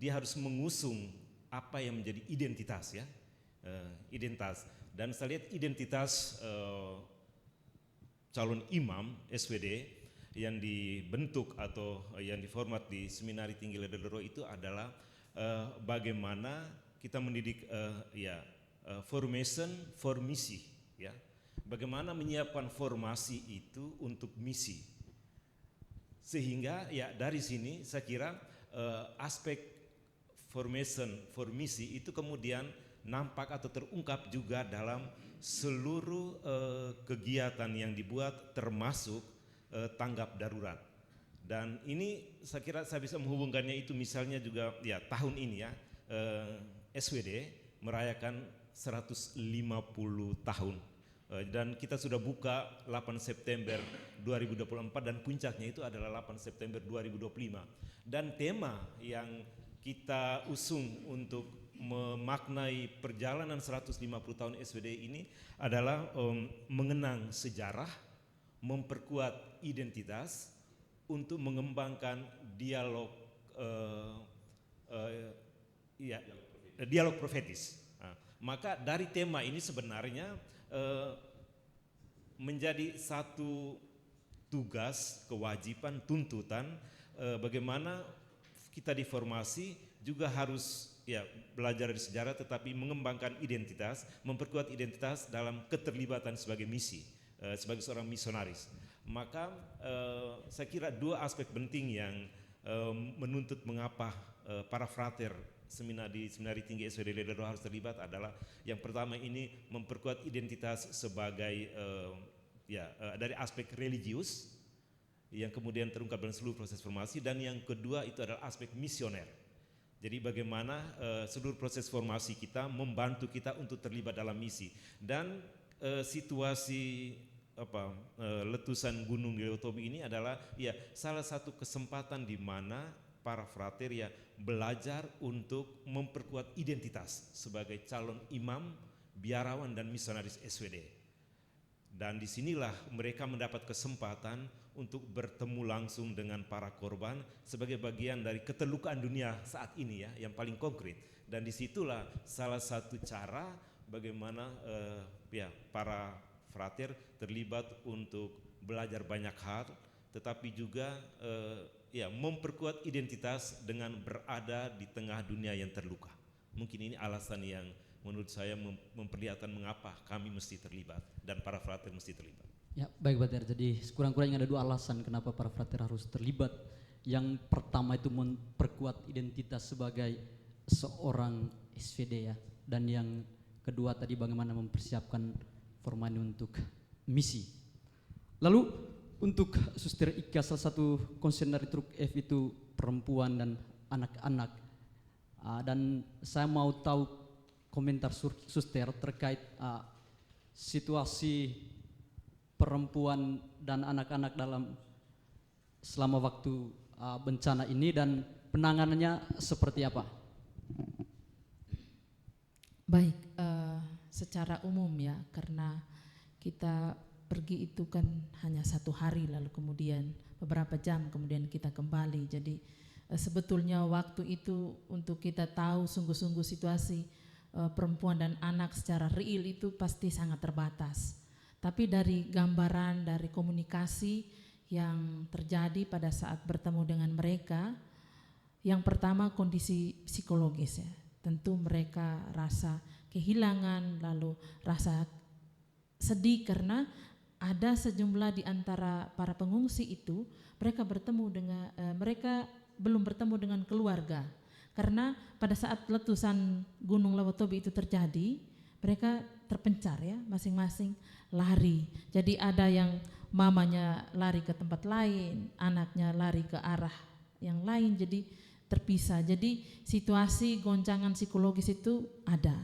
dia harus mengusung apa yang menjadi identitas, ya, identitas. Dan saya lihat identitas calon imam SVD yang dibentuk atau yang diformat di Seminari Tinggi Ledalero itu adalah bagaimana kita mendidik formation for misi, ya. Bagaimana menyiapkan formasi itu untuk misi. Sehingga ya dari sini saya kira aspek formation for misi itu kemudian nampak atau terungkap juga dalam seluruh kegiatan yang dibuat, termasuk tanggap darurat. Dan ini saya kira saya bisa menghubungkannya itu misalnya juga ya tahun ini ya SWD merayakan 150 tahun dan kita sudah buka 8 September 2024 dan puncaknya itu adalah 8 September 2025. Dan tema yang kita usung untuk memaknai perjalanan 150 tahun SWD ini adalah mengenang sejarah, memperkuat identitas untuk mengembangkan dialog dialog profetis. Nah, maka dari tema ini sebenarnya menjadi satu tugas, kewajiban, tuntutan bagaimana kita di formasi juga harus ya belajar dari sejarah tetapi mengembangkan identitas, memperkuat identitas dalam keterlibatan sebagai misi, sebagai seorang misionaris. Maka saya kira dua aspek penting yang menuntut mengapa para frater Seminari Tinggi SVD Ledalero harus terlibat adalah yang pertama ini memperkuat identitas sebagai dari aspek religius yang kemudian terungkap dalam seluruh proses formasi, dan yang kedua itu adalah aspek misioner. Jadi bagaimana seluruh proses formasi kita membantu kita untuk terlibat dalam misi. Dan situasi letusan Gunung Geleutobi ini adalah ya salah satu kesempatan di mana para frater ya belajar untuk memperkuat identitas sebagai calon imam, biarawan dan misionaris SWD. Dan disinilah mereka mendapat kesempatan untuk bertemu langsung dengan para korban sebagai bagian dari keterlukaan dunia saat ini ya, yang paling konkret. Dan disitulah salah satu cara bagaimana para frater terlibat untuk belajar banyak hal, tetapi juga memperkuat identitas dengan berada di tengah dunia yang terluka. Mungkin ini alasan yang menurut saya memperlihatkan mengapa kami mesti terlibat dan para frater mesti terlibat. Ya, baik Pater. Jadi sekurang-kurangnya ada dua alasan kenapa para frater harus terlibat. Yang pertama itu memperkuat identitas sebagai seorang SVD ya, dan yang kedua tadi bagaimana mempersiapkan formasi untuk misi. Lalu untuk Suster Ika, salah satu konsen dari Truk F itu perempuan dan anak-anak, dan saya mau tahu komentar Suster terkait situasi perempuan dan anak-anak selama waktu bencana ini dan penanganannya seperti apa? Baik, secara umum ya, karena kita pergi itu kan hanya 1 hari lalu kemudian beberapa jam kemudian kita kembali. Jadi sebetulnya waktu itu untuk kita tahu sungguh-sungguh situasi perempuan dan anak secara real itu pasti sangat terbatas. Tapi dari gambaran, dari komunikasi yang terjadi pada saat bertemu dengan mereka, yang pertama kondisi psikologis ya. Tentu mereka rasa kehilangan, lalu rasa sedih karena ada sejumlah di antara para pengungsi itu mereka bertemu dengan mereka belum bertemu dengan keluarga. Karena pada saat letusan Gunung Lewotobi itu terjadi, mereka terpencar ya, masing-masing lari. Jadi ada yang mamanya lari ke tempat lain, anaknya lari ke arah yang lain, jadi terpisah. Jadi situasi goncangan psikologis itu ada.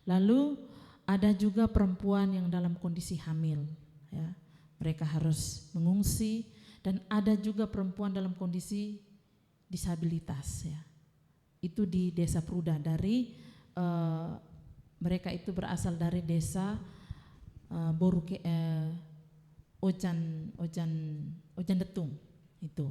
Lalu ada juga perempuan yang dalam kondisi hamil, ya. Mereka harus mengungsi, dan ada juga perempuan dalam kondisi disabilitas, ya. Itu di Desa Pruda, dari mereka itu berasal dari desa Ojan Detung itu.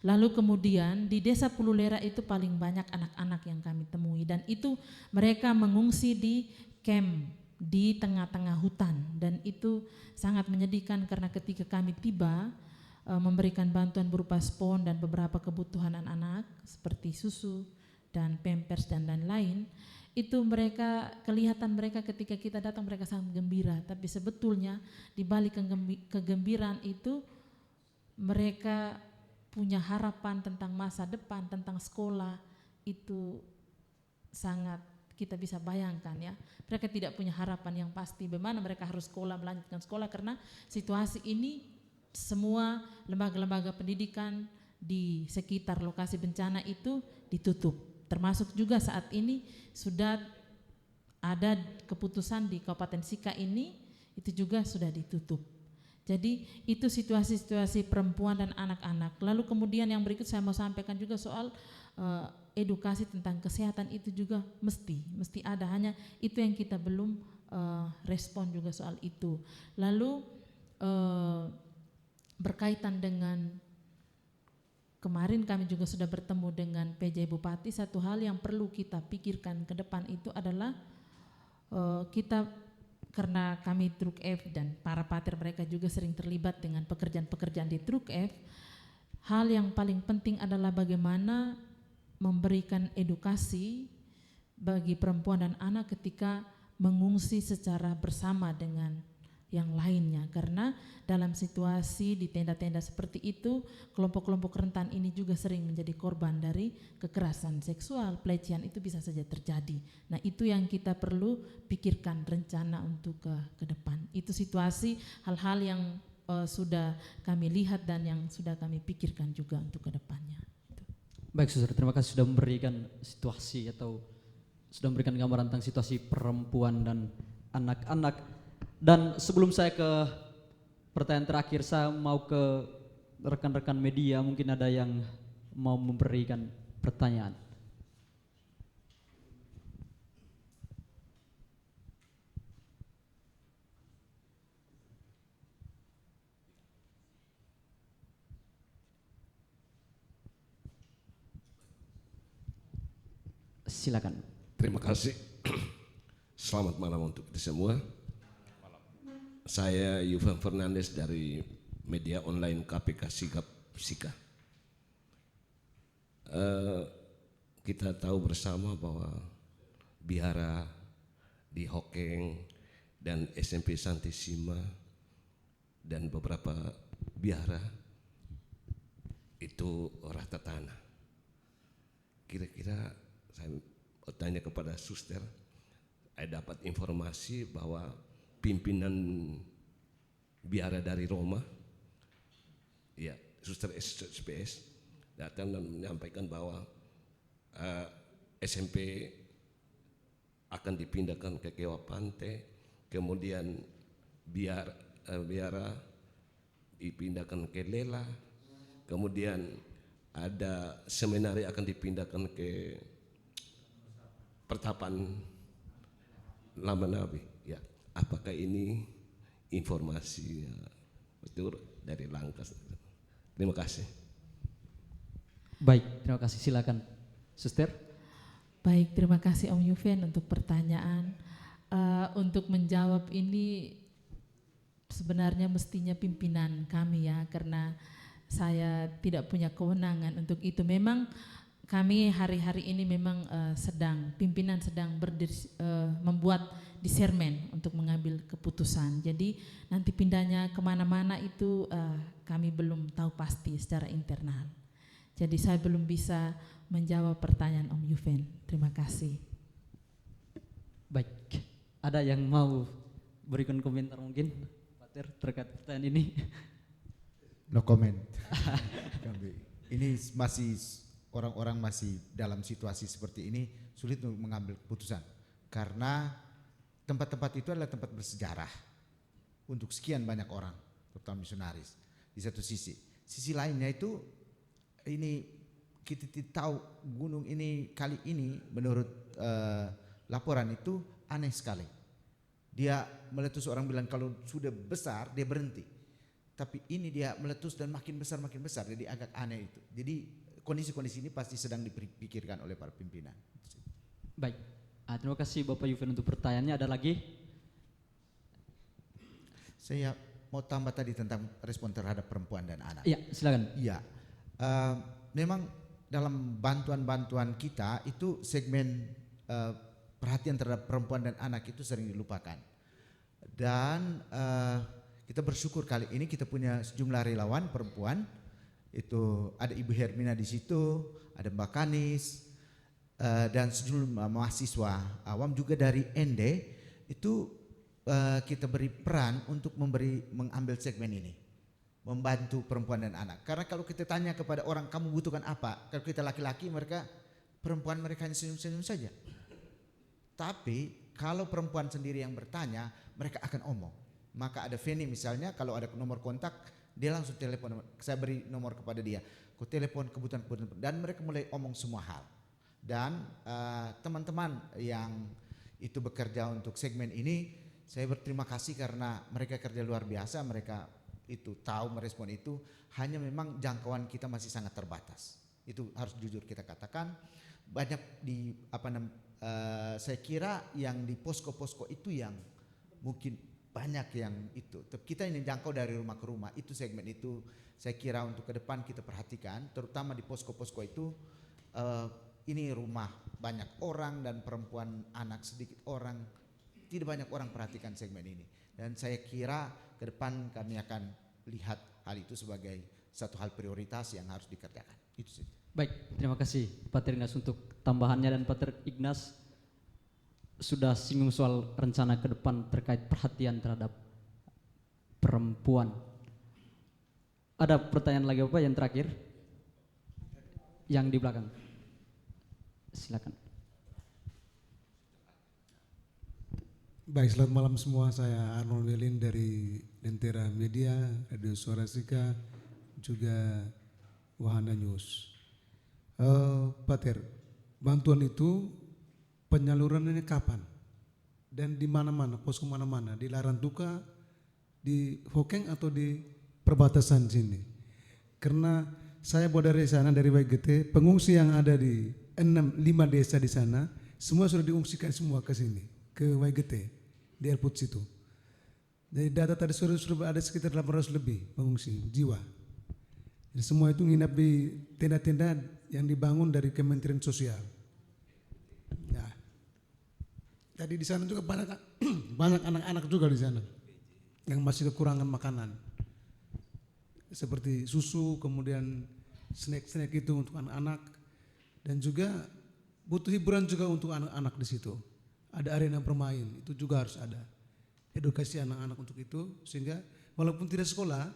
Lalu kemudian di Desa Pululera itu paling banyak anak-anak yang kami temui, dan itu mereka mengungsi di camp di tengah-tengah hutan, dan itu sangat menyedihkan karena ketika kami tiba memberikan bantuan berupa spon dan beberapa kebutuhan anak-anak seperti susu dan pampers dan lain-lain, itu mereka, kelihatan mereka ketika kita datang mereka sangat gembira, tapi sebetulnya di balik kegembiraan itu mereka punya harapan tentang masa depan, tentang sekolah. Itu sangat kita bisa bayangkan ya. Mereka tidak punya harapan yang pasti bagaimana mereka harus sekolah, melanjutkan sekolah, karena situasi ini semua lembaga-lembaga pendidikan di sekitar lokasi bencana itu ditutup. Termasuk juga saat ini sudah ada keputusan di Kabupaten Sika ini, itu juga sudah ditutup. Jadi itu situasi-situasi perempuan dan anak-anak. Lalu kemudian yang berikut saya mau sampaikan juga soal edukasi tentang kesehatan, itu juga mesti ada, hanya itu yang kita belum respon juga soal itu. Lalu berkaitan dengan kemarin kami juga sudah bertemu dengan PJ Bupati, satu hal yang perlu kita pikirkan ke depan itu adalah kita, karena kami Truk F dan para pater mereka juga sering terlibat dengan pekerjaan-pekerjaan di Truk F, hal yang paling penting adalah bagaimana memberikan edukasi bagi perempuan dan anak ketika mengungsi secara bersama dengan yang lainnya, karena dalam situasi di tenda-tenda seperti itu kelompok-kelompok rentan ini juga sering menjadi korban dari kekerasan seksual, pelecehan itu bisa saja terjadi. Nah itu yang kita perlu pikirkan rencana untuk ke depan. Itu situasi hal-hal yang sudah kami lihat dan yang sudah kami pikirkan juga untuk ke depannya. Baik Saudara, terima kasih sudah memberikan situasi atau sudah memberikan gambaran tentang situasi perempuan dan anak-anak. Dan sebelum saya ke pertanyaan terakhir, saya mau ke rekan-rekan media, mungkin ada yang mau memberikan pertanyaan. Silakan. Terima kasih. Selamat malam untuk kita semua. Saya Yufan Fernandes dari media online KPK Sigap Sika. Kita tahu bersama bahwa Bihara di Hokeng dan SMP Santissima dan beberapa bihara itu rata tanah. Kira-kira saya bertanya kepada suster, saya dapat informasi bahwa pimpinan biara dari Roma, ya, suster SPS datang dan menyampaikan bahwa SMP akan dipindahkan ke Kewa Pante, kemudian biara dipindahkan ke Lela, kemudian ada seminari akan dipindahkan ke Pertapan Lama Nabi. Ya, apakah ini informasi betul dari Langkas? Terima kasih. Baik, terima kasih. Silakan, Suster. Baik, terima kasih Om Yuven untuk pertanyaan. Untuk menjawab ini sebenarnya mestinya pimpinan kami ya, karena saya tidak punya kewenangan untuk itu. Memang kami hari-hari ini memang pimpinan sedang membuat discernment untuk mengambil keputusan. Jadi nanti pindahnya kemana-mana itu kami belum tahu pasti secara internal. Jadi saya belum bisa menjawab pertanyaan Om Yuven. Terima kasih. Baik, ada yang mau berikan komentar mungkin Pater terkait pertanyaan ini? No comment. Ini masih orang-orang masih dalam situasi seperti ini sulit untuk mengambil keputusan karena tempat-tempat itu adalah tempat bersejarah untuk sekian banyak orang, terutama misionaris. Di satu sisi lainnya itu ini kita tahu gunung ini kali ini menurut laporan itu aneh sekali. Dia meletus, orang bilang kalau sudah besar dia berhenti. Tapi ini dia meletus dan makin besar, jadi agak aneh itu. Jadi kondisi-kondisi ini pasti sedang dipikirkan oleh para pimpinan. Baik, terima kasih Bapak Yuven untuk pertanyaannya. Ada lagi? Saya mau tambah tadi tentang respon terhadap perempuan dan anak. Iya, silakan. Iya, memang dalam bantuan-bantuan kita itu segmen perhatian terhadap perempuan dan anak itu sering dilupakan. Dan kita bersyukur kali ini kita punya sejumlah relawan perempuan. Itu ada Ibu Hermina di situ, ada Mbak Kanis, dan sejumlah mahasiswa awam juga dari ND itu kita beri peran untuk mengambil segmen ini, membantu perempuan dan anak. Karena kalau kita tanya kepada orang kamu butuhkan apa, kalau kita laki-laki perempuan mereka hanya senyum-senyum saja. Tapi kalau perempuan sendiri yang bertanya, mereka akan omong. Maka ada Feni misalnya, kalau ada nomor kontak, dia langsung telepon, saya beri nomor kepada dia, kau telepon kebutuhan, dan mereka mulai omong semua hal. Dan teman-teman yang itu bekerja untuk segmen ini, saya berterima kasih karena mereka kerja luar biasa, mereka itu tahu merespon itu, hanya memang jangkauan kita masih sangat terbatas. Itu harus jujur kita katakan. Banyak saya kira yang di posko-posko itu yang mungkin banyak yang itu. Kita ini jangkau dari rumah ke rumah, itu segmen itu saya kira untuk ke depan kita perhatikan, terutama di posko-posko itu. Ini rumah banyak orang dan perempuan anak sedikit orang, tidak banyak orang perhatikan segmen ini. Dan saya kira ke depan kami akan lihat hal itu sebagai satu hal prioritas yang harus dikerjakan. Itu saja. Baik, terima kasih Pater Ignas untuk tambahannya, dan Pater Ignas sudah singgung soal rencana ke depan terkait perhatian terhadap perempuan. Ada pertanyaan lagi Bapak yang terakhir? Yang di belakang. Silakan. Baik, selamat malam semua. Saya Arnold Welin dari Lentera Media, Radio Suara Sika, juga Wahana News. Pater, bantuan itu penyalurannya kapan? Dan di mana-mana, posko mana-mana, di Larantuka, di Hokeng atau di perbatasan sini? Karena saya buat dari sana, dari WGT, pengungsi yang ada di 5 desa di sana, semua sudah diungsikan semua ke sini, ke WGT, di Airport situ. Dari data tadi sudah ada sekitar 800 lebih pengungsi jiwa. Jadi semua itu nginap di tenda-tenda yang dibangun dari Kementerian Sosial. Nah, jadi di sana juga banyak anak-anak juga di sana yang masih kekurangan makanan, seperti susu, kemudian snack-snack itu untuk anak-anak, dan juga butuh hiburan juga untuk anak-anak di situ. Ada arena bermain, itu juga harus ada edukasi anak-anak untuk itu, sehingga walaupun tidak sekolah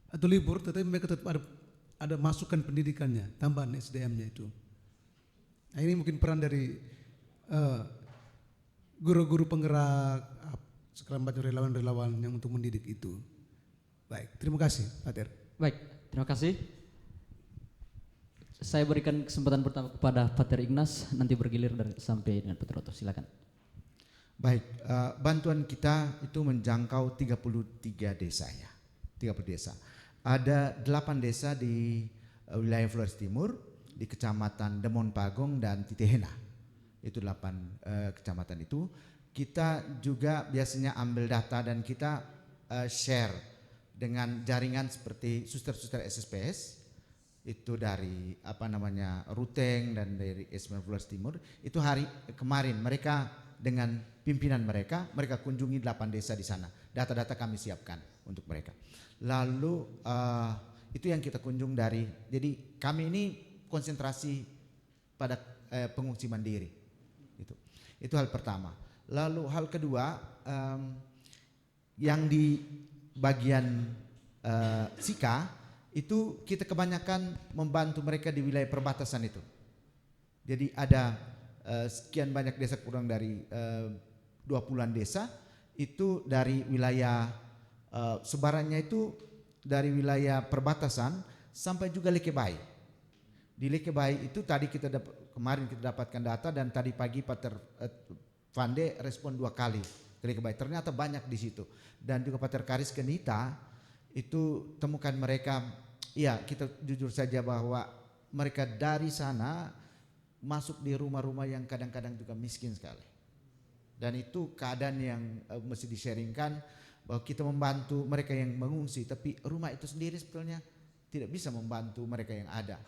atau libur, tetapi mereka tetap ada masukan pendidikannya, tambahan SDM-nya itu. Nah, ini mungkin peran dari guru-guru penggerak, sekarang banyak relawan-relawan yang untuk mendidik itu. Baik, terima kasih, Pater. Baik, terima kasih. Saya berikan kesempatan pertama kepada Pater Ignas, nanti bergilir sampai dengan Pater Otto. Silakan. Baik, bantuan kita itu menjangkau 33 desa ya, 30 desa. Ada 8 desa di wilayah Flores Timur, di Kecamatan Demon Pagong dan Titihena. Itu 8 kecamatan itu. Kita juga biasanya ambil data dan kita share dengan jaringan seperti suster-suster SSPS, itu dari Ruteng dan dari S9 Flores Timur. Itu hari kemarin mereka dengan pimpinan mereka kunjungi 8 desa di sana. Data-data kami siapkan untuk mereka. Lalu itu yang kita kunjung dari. Jadi kami ini konsentrasi pada pengungsi mandiri. Itu hal pertama. Lalu hal kedua, yang di bagian Sika itu kita kebanyakan membantu mereka di wilayah perbatasan itu. Jadi ada sekian banyak desa, kurang dari 20-an desa itu dari wilayah sebarannya itu dari wilayah perbatasan sampai juga Lekebai. Di Lekebai itu tadi kemarin kita dapatkan data dan tadi pagi Pater Fande respon 2 kali ke Lekebai. Ternyata banyak di situ. Dan juga Pater Karis Kenita itu temukan mereka, ya kita jujur saja bahwa mereka dari sana masuk di rumah-rumah yang kadang-kadang juga miskin sekali. Dan itu keadaan yang mesti di-sharingkan, bahwa kita membantu mereka yang mengungsi, tapi rumah itu sendiri sebetulnya tidak bisa membantu mereka yang ada.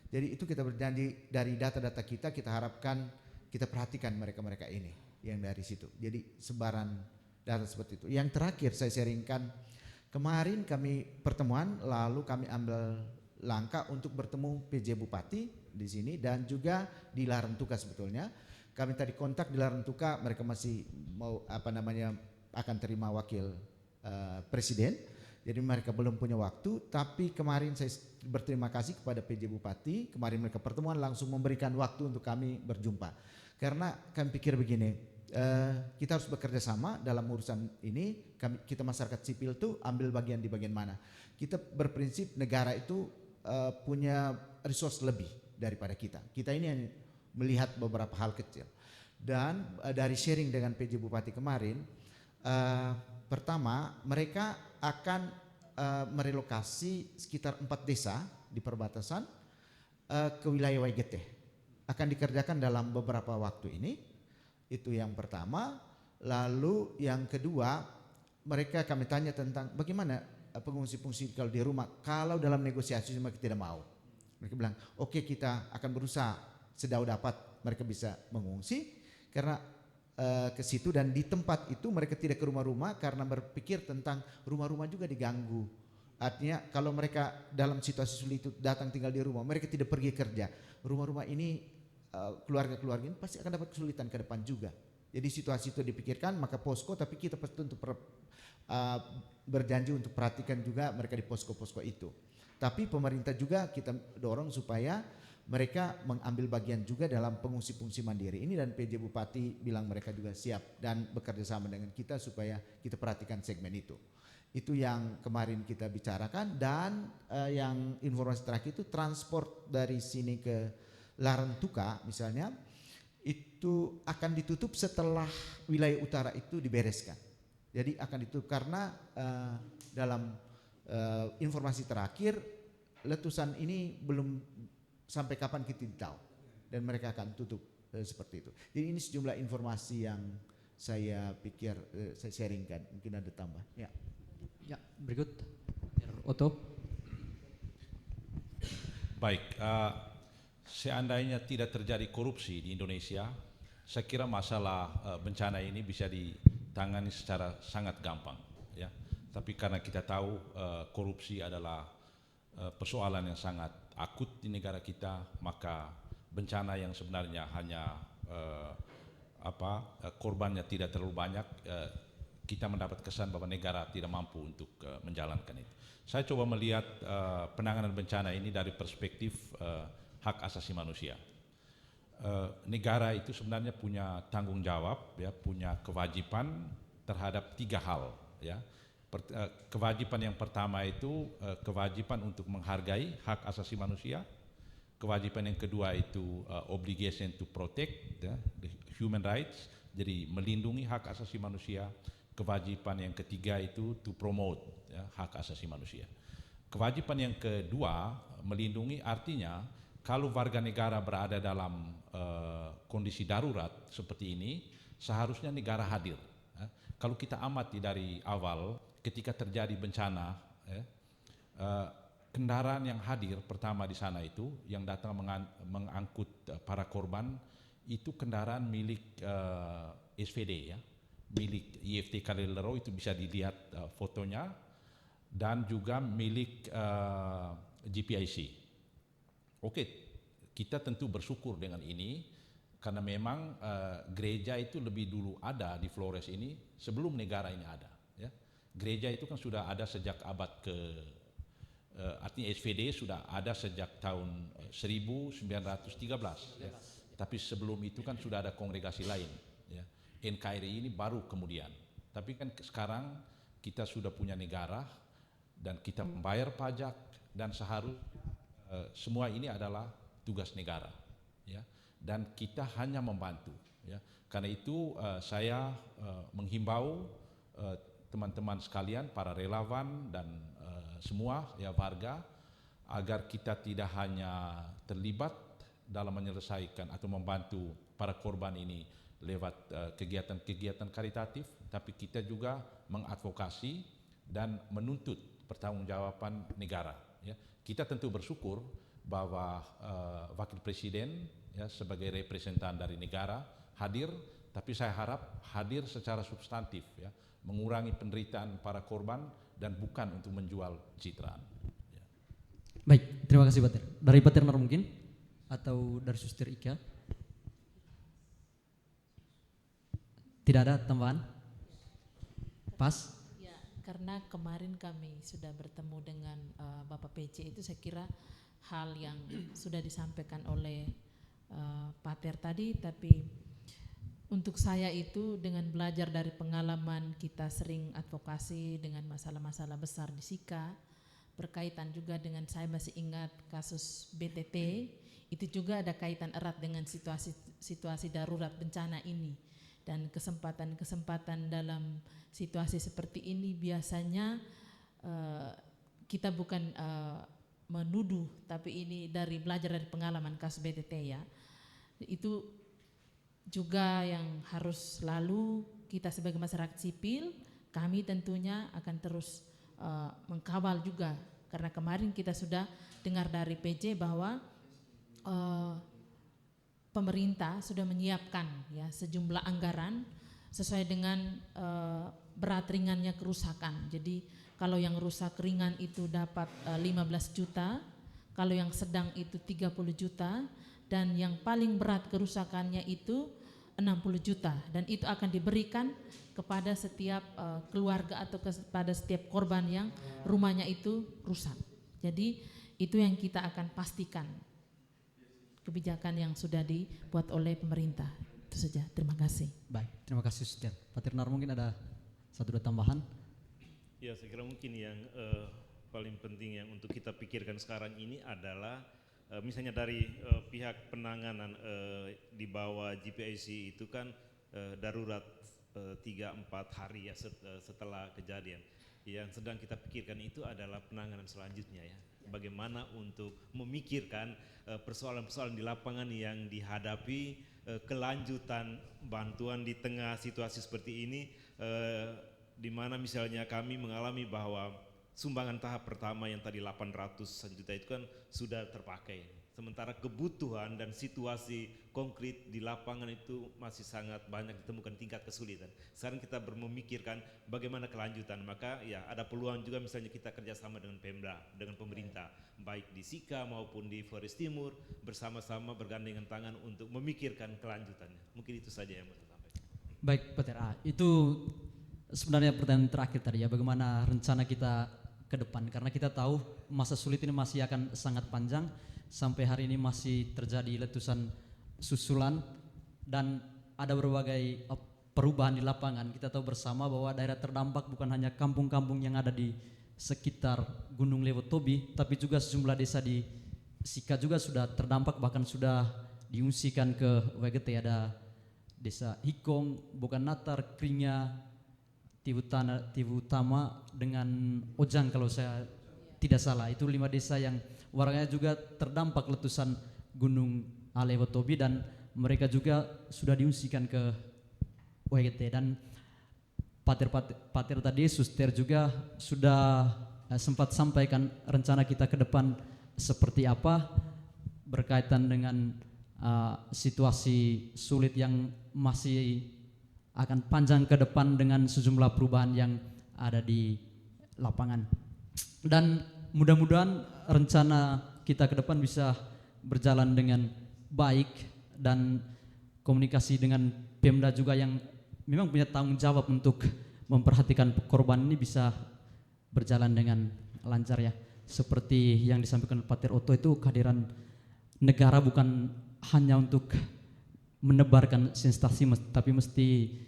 Jadi itu kita berjanji dari data-data kita harapkan kita perhatikan mereka-mereka ini yang dari situ. Jadi sebaran data seperti itu. Yang terakhir saya sharingkan, kemarin kami pertemuan, lalu kami ambil langkah untuk bertemu PJ Bupati di sini dan juga di Larantuka sebetulnya. Kami tadi kontak di Larantuka, mereka masih mau akan terima wakil presiden. Jadi mereka belum punya waktu, tapi kemarin saya berterima kasih kepada PJ Bupati. Kemarin mereka pertemuan langsung memberikan waktu untuk kami berjumpa. Karena kami pikir begini, kita harus bekerja sama dalam urusan ini. Kita masyarakat sipil tuh ambil bagian di bagian mana. Kita berprinsip negara itu punya resource lebih daripada kita. Kita ini yang melihat beberapa hal kecil. Dan dari sharing dengan PJ Bupati kemarin, pertama mereka akan merelokasi sekitar 4 desa di perbatasan ke wilayah Waigete. Akan dikerjakan dalam beberapa waktu ini. Itu yang pertama. Lalu yang kedua, mereka kami tanya tentang bagaimana pengungsi-pengungsi kalau di rumah, kalau dalam negosiasi mereka tidak mau. Mereka bilang, oke, kita akan berusaha sedau dapat mereka bisa mengungsi karena ke situ, dan di tempat itu mereka tidak ke rumah-rumah karena berpikir tentang rumah-rumah juga diganggu. Artinya kalau mereka dalam situasi sulit itu datang tinggal di rumah, mereka tidak pergi kerja. Rumah-rumah ini keluarga-keluarga ini pasti akan dapat kesulitan ke depan juga. Jadi situasi itu dipikirkan, maka posko, tapi kita pasti untuk berjanji untuk perhatikan juga mereka di posko-posko itu. Tapi pemerintah juga kita dorong supaya mereka mengambil bagian juga dalam pengungsi-pengungsi mandiri ini, dan PJ Bupati bilang mereka juga siap dan bekerja sama dengan kita supaya kita perhatikan segmen itu. Itu yang kemarin kita bicarakan. Dan yang informasi terakhir itu transport dari sini ke Larantuka misalnya itu akan ditutup setelah wilayah utara itu dibereskan. Jadi akan ditutup karena dalam informasi terakhir letusan ini belum sampai kapan kita tidak tahu, dan mereka akan tutup seperti itu. Jadi ini sejumlah informasi yang saya pikir saya sharingkan. Mungkin ada tambah. Ya. Ya, berikut Otto. Baik, seandainya tidak terjadi korupsi di Indonesia, saya kira masalah bencana ini bisa ditangani secara sangat gampang, ya. Tapi karena kita tahu korupsi adalah persoalan yang sangat akut di negara kita, maka bencana yang sebenarnya hanya korbannya tidak terlalu banyak, kita mendapat kesan bahwa negara tidak mampu untuk menjalankan itu. Saya coba melihat penanganan bencana ini dari perspektif hak asasi manusia. Negara itu sebenarnya punya tanggung jawab, ya, punya kewajiban terhadap 3 hal, ya. Kewajiban yang pertama itu kewajiban untuk menghargai hak asasi manusia. Kewajiban yang kedua itu obligation to protect, ya, the human rights, jadi melindungi hak asasi manusia. Kewajiban yang ketiga itu to promote, ya, hak asasi manusia. Kewajiban yang kedua melindungi artinya kalau warga negara berada dalam kondisi darurat seperti ini, seharusnya negara hadir. Ya. Kalau kita amati dari awal, ketika terjadi bencana, kendaraan yang hadir pertama di sana itu yang datang mengangkut para korban itu kendaraan milik SVD, ya, milik IFTK Lelero. Itu bisa dilihat fotonya. dan juga milik GPIC. Oke, kita tentu bersyukur dengan ini karena memang gereja itu lebih dulu ada di Flores ini sebelum negara ini ada. Ya. Gereja itu kan sudah ada sejak abad artinya SVD sudah ada sejak tahun 1913. Ya. Tapi sebelum itu kan sudah ada kongregasi lain. Ya. NKRI ini baru kemudian. Tapi kan sekarang kita sudah punya negara dan kita membayar pajak dan seharusnya semua ini adalah tugas negara. Ya. Dan kita hanya membantu. Ya. Karena itu saya menghimbau teman-teman sekalian, para relawan dan semua ya warga, agar kita tidak hanya terlibat dalam menyelesaikan atau membantu para korban ini lewat kegiatan-kegiatan karitatif, tapi kita juga mengadvokasi dan menuntut pertanggungjawaban negara. Ya. Kita tentu bersyukur bahwa Wakil Presiden ya, sebagai representan dari negara hadir, tapi saya harap hadir secara substantif, ya, mengurangi penderitaan para korban dan bukan untuk menjual citraan. Ya. Baik, terima kasih Pater. Dari Pater Nar mungkin atau dari Suster Ika? Tidak ada tambahan? Pas? Ya, karena kemarin kami sudah bertemu dengan Bapak PC, itu saya kira hal yang sudah disampaikan oleh Pater tadi, tapi untuk saya itu dengan belajar dari pengalaman kita sering advokasi dengan masalah-masalah besar di Sika, berkaitan juga dengan, saya masih ingat kasus BTT, itu juga ada kaitan erat dengan situasi darurat bencana ini. Dan kesempatan-kesempatan dalam situasi seperti ini biasanya kita bukan menuduh, tapi ini dari belajar dari pengalaman kasus BTT ya. Itu juga yang harus selalu kita sebagai masyarakat sipil, kami tentunya akan terus mengkawal juga, karena kemarin kita sudah dengar dari PJ bahwa pemerintah sudah menyiapkan ya sejumlah anggaran sesuai dengan berat ringannya kerusakan. Jadi kalau yang rusak ringan itu dapat 15 juta, kalau yang sedang itu 30 juta, dan yang paling berat kerusakannya itu 60 juta, dan itu akan diberikan kepada setiap keluarga atau kepada setiap korban yang rumahnya itu rusak. Jadi itu yang kita akan pastikan, kebijakan yang sudah dibuat oleh pemerintah. Itu saja, terima kasih. Baik, terima kasih Suster. Pater Nar mungkin ada 1-2 tambahan? Ya, saya kira mungkin yang paling penting yang untuk kita pikirkan sekarang ini adalah misalnya dari pihak penanganan di bawah GPIC itu kan darurat 3-4 hari ya setelah kejadian. Yang sedang kita pikirkan itu adalah penanganan selanjutnya ya. Bagaimana untuk memikirkan persoalan-persoalan di lapangan yang dihadapi, kelanjutan bantuan di tengah situasi seperti ini, di mana misalnya kami mengalami bahwa sumbangan tahap pertama yang tadi 800 juta itu kan sudah terpakai. Sementara kebutuhan dan situasi konkret di lapangan itu masih sangat banyak ditemukan tingkat kesulitan. Sekarang kita memikirkan bagaimana kelanjutan, maka ya ada peluang juga misalnya kita kerjasama dengan Pemda, dengan pemerintah, baik di Sika maupun di Flores Timur, bersama-sama bergandengan tangan untuk memikirkan kelanjutannya. Mungkin itu saja yang mau saya sampaikan. Baik Pater A, itu sebenarnya pertanyaan terakhir tadi ya, bagaimana rencana kita ke depan, karena kita tahu masa sulit ini masih akan sangat panjang. Sampai hari ini masih terjadi letusan susulan dan ada berbagai perubahan di lapangan. Kita tahu bersama bahwa daerah terdampak bukan hanya kampung-kampung yang ada di sekitar Gunung Lewotobi, tapi juga sejumlah desa di Sika juga sudah terdampak, bahkan sudah diungsikan ke WGT. Ada desa Hikong, Boganatar, Kringa, Tibu Utama dengan Ojang kalau saya tidak salah. Itu 5 desa yang warganya juga terdampak letusan Gunung Lewotobi, dan mereka juga sudah diungsikan ke WGT. Dan Pater tadi, Suster juga sudah sempat sampaikan rencana kita ke depan seperti apa berkaitan dengan situasi sulit yang masih akan panjang ke depan dengan sejumlah perubahan yang ada di lapangan. Dan mudah-mudahan rencana kita ke depan bisa berjalan dengan baik dan komunikasi dengan Pemda juga yang memang punya tanggung jawab untuk memperhatikan korban ini bisa berjalan dengan lancar ya. Seperti yang disampaikan Pater Otto, itu kehadiran negara bukan hanya untuk menebarkan sensasi, tapi mesti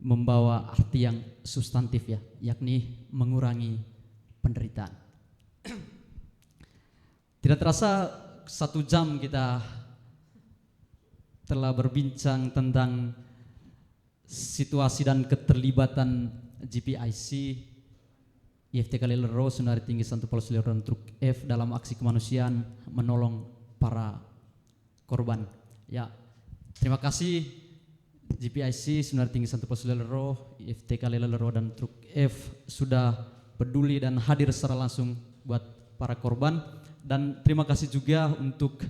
membawa arti yang substantif ya, yakni mengurangi penderitaan. Tidak terasa 1 jam kita telah berbincang tentang situasi dan keterlibatan GPIC, IFTK Lelero, Seminari Tinggi Santo Paulus Lelero dan Truk F dalam aksi kemanusiaan menolong para korban. Ya, terima kasih GPIC, Seminari Tinggi Santo Paulus Lelero, IFTK Lelero dan Truk F sudah peduli dan hadir secara langsung buat para korban. Dan terima kasih juga untuk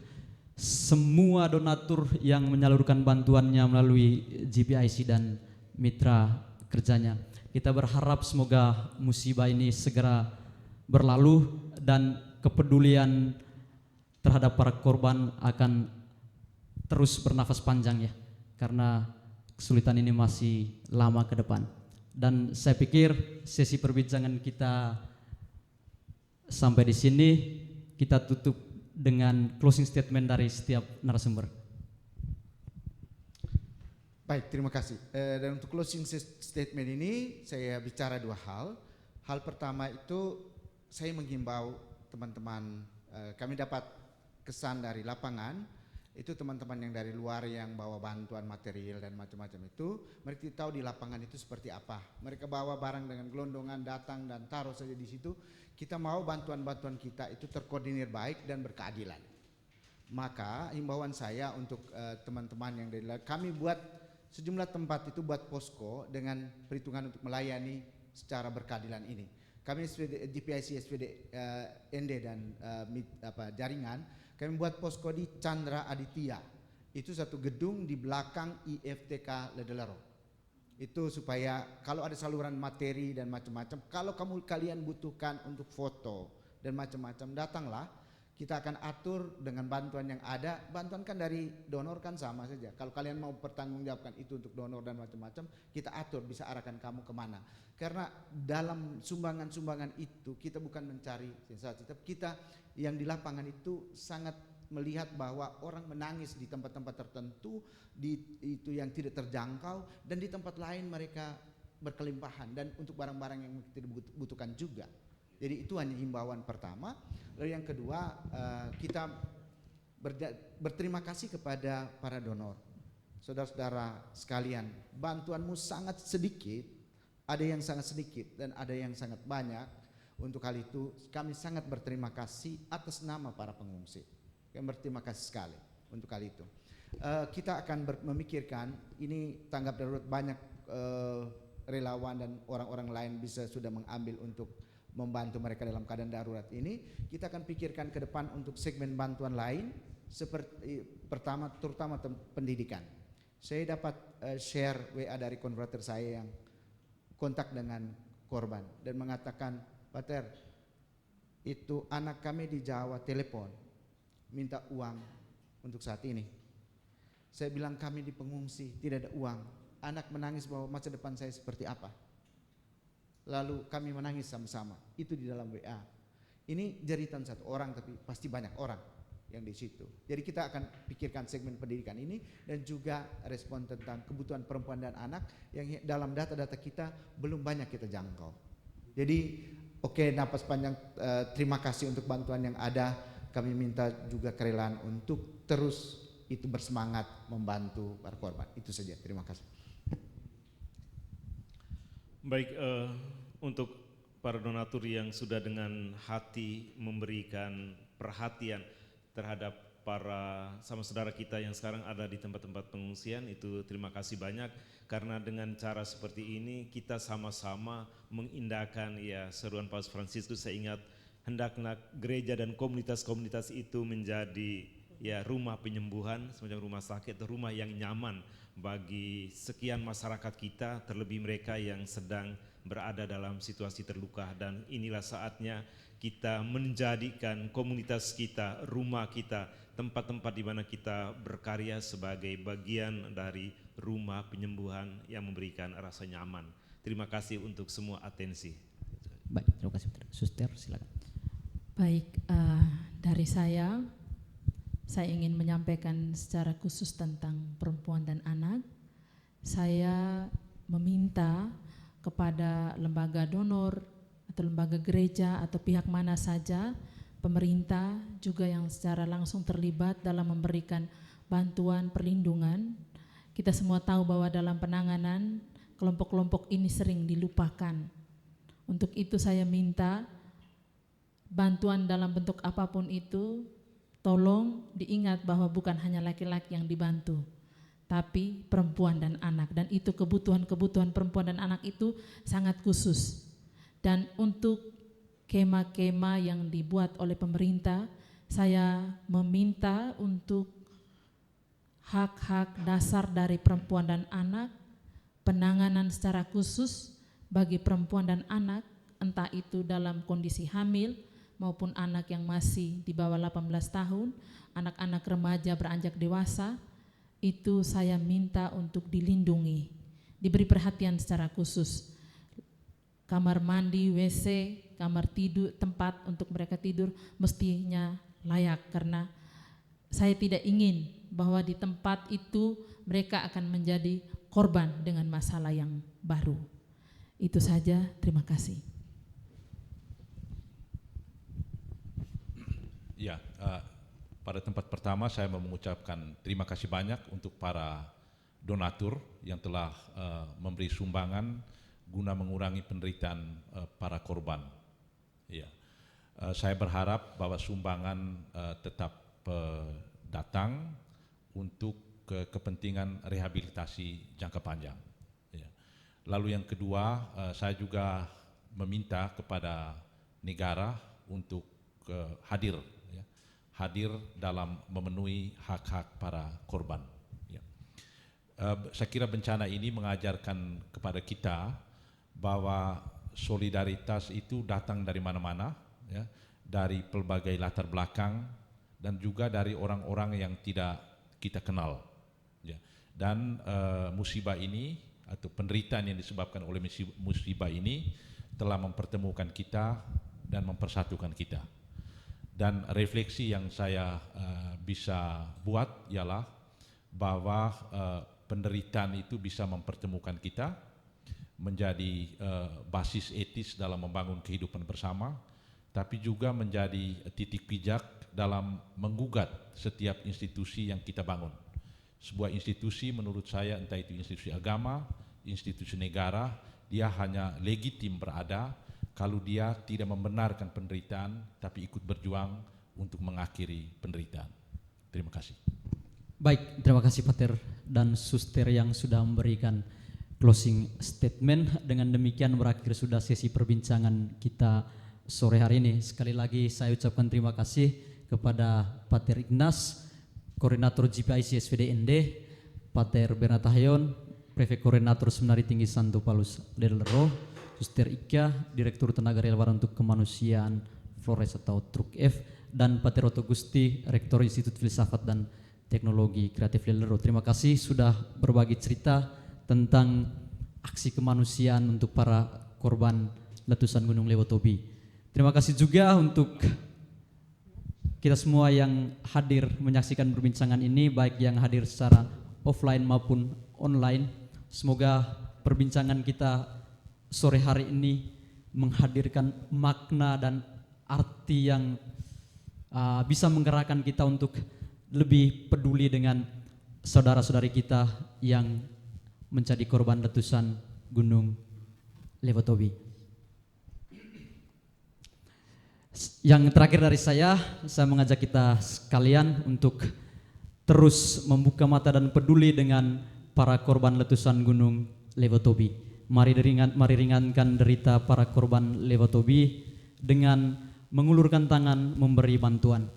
semua donatur yang menyalurkan bantuannya melalui GPIC dan mitra kerjanya. Kita berharap semoga musibah ini segera berlalu dan kepedulian terhadap para korban akan terus bernafas panjang ya, karena kesulitan ini masih lama ke depan. Dan saya pikir sesi perbincangan kita sampai di sini, kita tutup dengan closing statement dari setiap narasumber. Baik, terima kasih. Dan untuk closing statement ini saya bicara 2 hal. Hal pertama itu saya menghimbau teman-teman, kami dapat kesan dari lapangan, itu teman-teman yang dari luar yang bawa bantuan material dan macam-macam itu, mereka tahu di lapangan itu seperti apa. Mereka bawa barang dengan gelondongan, datang dan taruh saja di situ. Kita mau bantuan-bantuan kita itu terkoordinir baik dan berkeadilan. Maka himbauan saya untuk teman-teman yang dari luar, kami buat sejumlah tempat itu buat posko dengan perhitungan untuk melayani secara berkeadilan ini. Kami GPIC, SPD, ND dan jaringan, kami buat posko di Chandra Aditya. Itu satu gedung di belakang IFTK Ledelero. Itu supaya kalau ada saluran materi dan macam-macam, kalau kalian butuhkan untuk foto dan macam-macam, datanglah. Kita akan atur dengan bantuan yang ada. Bantuan kan dari donor kan sama saja. Kalau kalian mau pertanggungjawabkan itu untuk donor dan macam-macam, kita atur, bisa arahkan kamu kemana. Karena dalam sumbangan-sumbangan itu kita bukan mencari sensasi, tapi kita yang di lapangan itu sangat melihat bahwa orang menangis di tempat-tempat tertentu, itu yang tidak terjangkau, dan di tempat lain mereka berkelimpahan, dan untuk barang-barang yang tidak dibutuhkan juga. Jadi itu hanya himbauan pertama. Lalu yang kedua, kita berterima kasih kepada para donor. Saudara-saudara sekalian, bantuanmu sangat sedikit, ada yang sangat sedikit dan ada yang sangat banyak. Untuk hal itu kami sangat berterima kasih atas nama para pengungsi. Kami berterima kasih sekali untuk hal itu. Kita akan memikirkan, ini tanggap darurat, banyak relawan dan orang-orang lain bisa sudah mengambil untuk membantu mereka dalam keadaan darurat ini. Kita akan pikirkan ke depan untuk segmen bantuan lain, seperti pertama terutama pendidikan. Saya dapat share WA dari konverter saya yang kontak dengan korban dan mengatakan, Pater, itu anak kami di Jawa telepon minta uang untuk saat ini. Saya bilang kami di pengungsi tidak ada uang. Anak menangis bahwa masa depan saya seperti apa. Lalu kami menangis sama-sama. Itu di dalam WA. Ini jeritan satu orang, tapi pasti banyak orang yang di situ. Jadi kita akan pikirkan segmen pendidikan ini dan juga respon tentang kebutuhan perempuan dan anak yang dalam data-data kita belum banyak kita jangkau. Jadi oke, napas panjang, terima kasih untuk bantuan yang ada. Kami minta juga kerelaan untuk terus itu bersemangat membantu para korban. Itu saja, terima kasih. Baik, untuk para donatur yang sudah dengan hati memberikan perhatian terhadap para sama saudara kita yang sekarang ada di tempat-tempat pengungsian, itu terima kasih banyak, karena dengan cara seperti ini kita sama-sama mengindahkan ya seruan Paus Fransiskus. Saya ingat hendaknya gereja dan komunitas-komunitas itu menjadi ya rumah penyembuhan, semacam rumah sakit atau rumah yang nyaman bagi sekian masyarakat kita, terlebih mereka yang sedang berada dalam situasi terluka, dan inilah saatnya kita menjadikan komunitas kita, rumah kita, tempat-tempat di mana kita berkarya sebagai bagian dari rumah penyembuhan yang memberikan rasa nyaman. Terima kasih untuk semua atensi. Baik, terima kasih. Suster, silakan. Baik, dari saya ingin menyampaikan secara khusus tentang perempuan dan anak. Saya meminta kepada lembaga donor atau lembaga gereja atau pihak mana saja, pemerintah juga yang secara langsung terlibat dalam memberikan bantuan perlindungan. Kita semua tahu bahwa dalam penanganan kelompok-kelompok ini sering dilupakan. Untuk itu saya minta bantuan dalam bentuk apapun itu, tolong diingat bahwa bukan hanya laki-laki yang dibantu, tapi perempuan dan anak. Dan itu kebutuhan-kebutuhan perempuan dan anak itu sangat khusus. Dan untuk kema-kema yang dibuat oleh pemerintah, saya meminta untuk hak-hak dasar dari perempuan dan anak, penanganan secara khusus bagi perempuan dan anak, entah itu dalam kondisi hamil maupun anak yang masih di bawah 18 tahun, anak-anak remaja beranjak dewasa, itu saya minta untuk dilindungi, diberi perhatian secara khusus. Kamar mandi, WC, kamar tidur, tempat untuk mereka tidur mestinya layak, karena saya tidak ingin bahwa di tempat itu mereka akan menjadi korban dengan masalah yang baru. Itu saja, terima kasih. Ya, pada tempat pertama saya mau mengucapkan terima kasih banyak untuk para donatur yang telah memberi sumbangan guna mengurangi penderitaan para korban. Ya, saya berharap bahwa sumbangan tetap datang untuk kepentingan rehabilitasi jangka panjang. Ya. Lalu yang kedua, saya juga meminta kepada negara untuk hadir dalam memenuhi hak-hak para korban. Ya. Saya kira bencana ini mengajarkan kepada kita bahwa solidaritas itu datang dari mana-mana, ya, dari pelbagai latar belakang dan juga dari orang-orang yang tidak kita kenal. Ya. Dan musibah ini atau penderitaan yang disebabkan oleh musibah ini telah mempertemukan kita dan mempersatukan kita. Dan refleksi yang saya bisa buat ialah bahwa penderitaan itu bisa mempertemukan kita, menjadi basis etis dalam membangun kehidupan bersama, tapi juga menjadi titik pijak dalam menggugat setiap institusi yang kita bangun. Sebuah institusi menurut saya, entah itu institusi agama, institusi negara, dia hanya legitim berada kalau dia tidak membenarkan penderitaan, tapi ikut berjuang untuk mengakhiri penderitaan. Terima kasih. Baik, terima kasih Pater dan Suster yang sudah memberikan closing statement. Dengan demikian berakhir sudah sesi perbincangan kita sore hari ini. Sekali lagi saya ucapkan terima kasih kepada Pater Ignas, Koordinator GPIC SVD-ND, Pater Bernard Tahayon, Prefek Koordinator Seminari Tinggi Santo Paulus Ledelero, Suster Ika, Direktur Tenaga Relawan untuk Kemanusiaan Flores atau Truk F, dan Pater Otto Gusti, Rektor Institut Filsafat dan Teknologi Kreatif Ledelero. Terima kasih sudah berbagi cerita tentang aksi kemanusiaan untuk para korban letusan Gunung Lewotobi. Terima kasih juga untuk kita semua yang hadir menyaksikan perbincangan ini, baik yang hadir secara offline maupun online. Semoga perbincangan kita sore hari ini menghadirkan makna dan arti yang bisa menggerakkan kita untuk lebih peduli dengan saudara-saudari kita yang menjadi korban letusan Gunung Lewotobi. Yang terakhir dari saya mengajak kita sekalian untuk terus membuka mata dan peduli dengan para korban letusan Gunung Lewotobi. Mari ringankan derita para korban Lewotobi dengan mengulurkan tangan memberi bantuan.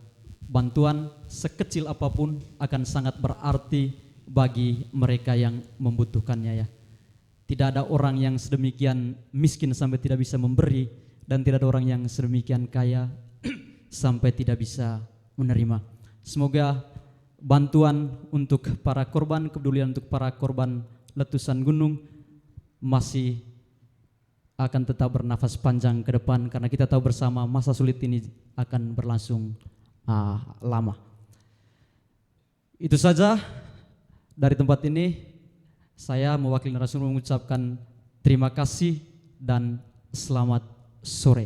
Bantuan sekecil apapun akan sangat berarti bagi mereka yang membutuhkannya, ya. tidak ada orang yang sedemikian miskin sampai tidak bisa memberi, dan tidak ada orang yang sedemikian kaya sampai tidak bisa menerima. Semoga bantuan untuk para korban, kepedulian untuk para korban letusan gunung masih akan tetap bernafas panjang ke depan, karena kita tahu bersama masa sulit ini akan berlangsung lama. Itu saja dari tempat ini. Saya mewakili narasumber mengucapkan terima kasih dan selamat sore.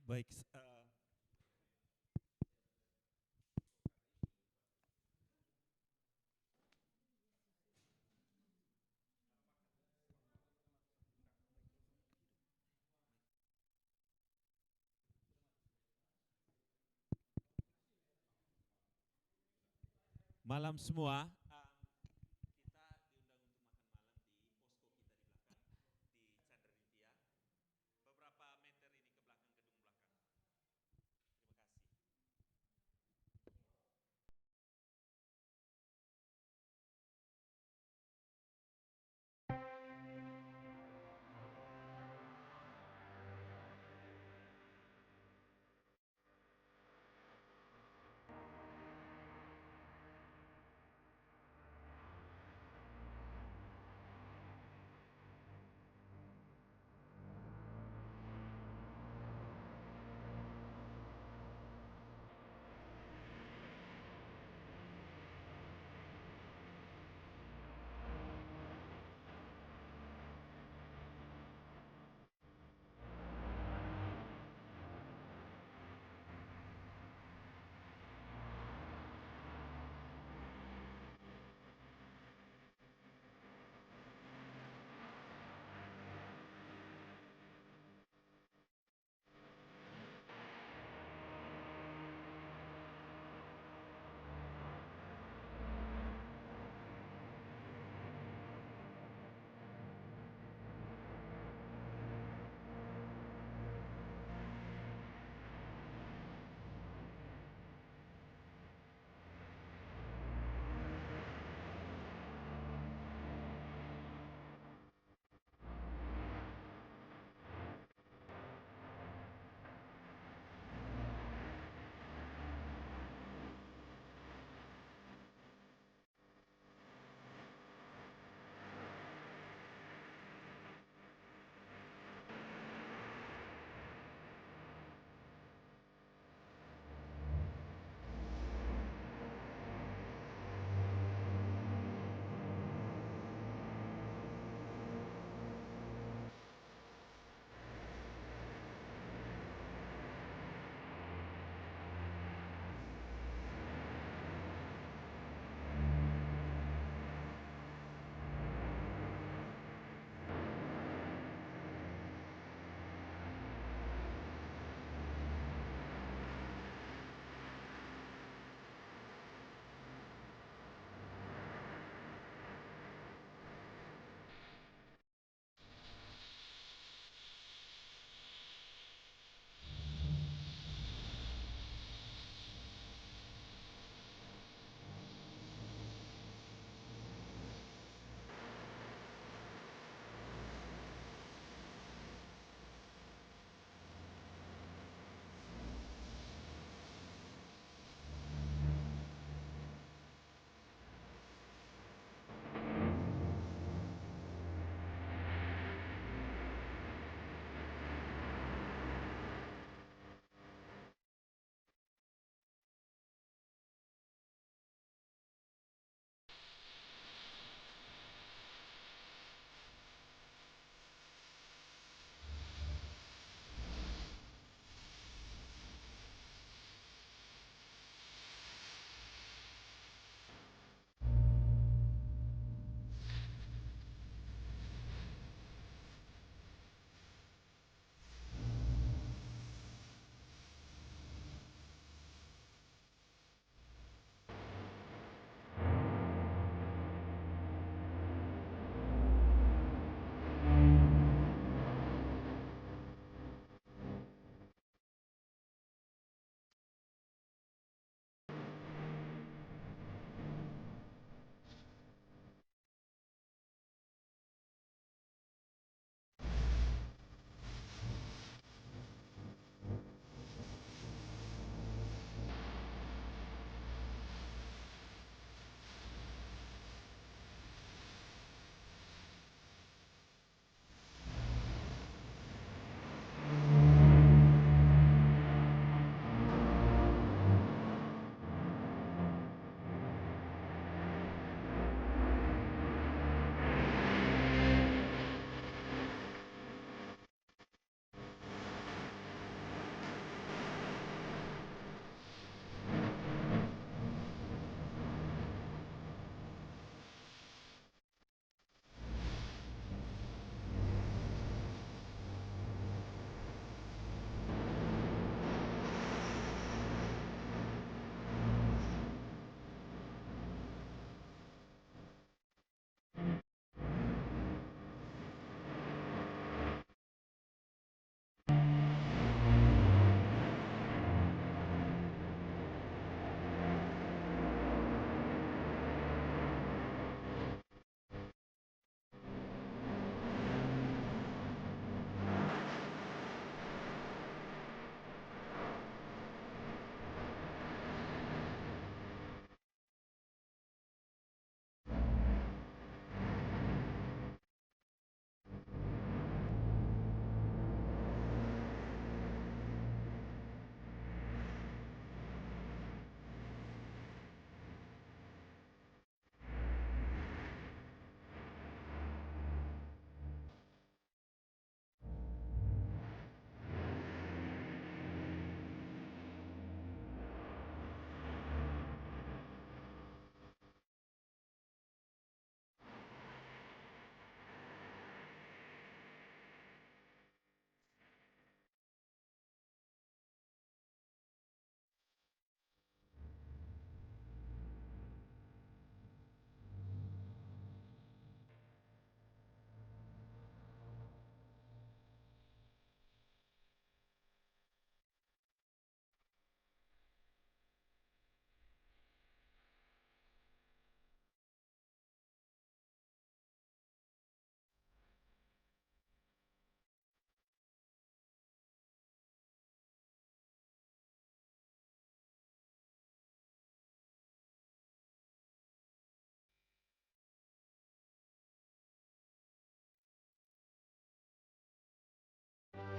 Baik, malam semua.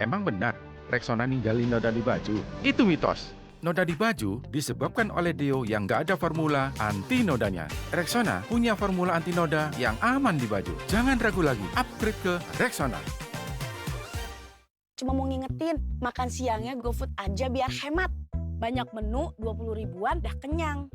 Emang benar Rexona ninggalin noda di baju? Itu mitos. Noda di baju disebabkan oleh deo yang nggak ada formula anti nodanya. Rexona punya formula anti noda yang aman di baju. Jangan ragu lagi, upgrade ke Rexona. Cuma mau ngingetin, makan siangnya GoFood aja biar hemat. Banyak menu, 20 ribuan dah kenyang.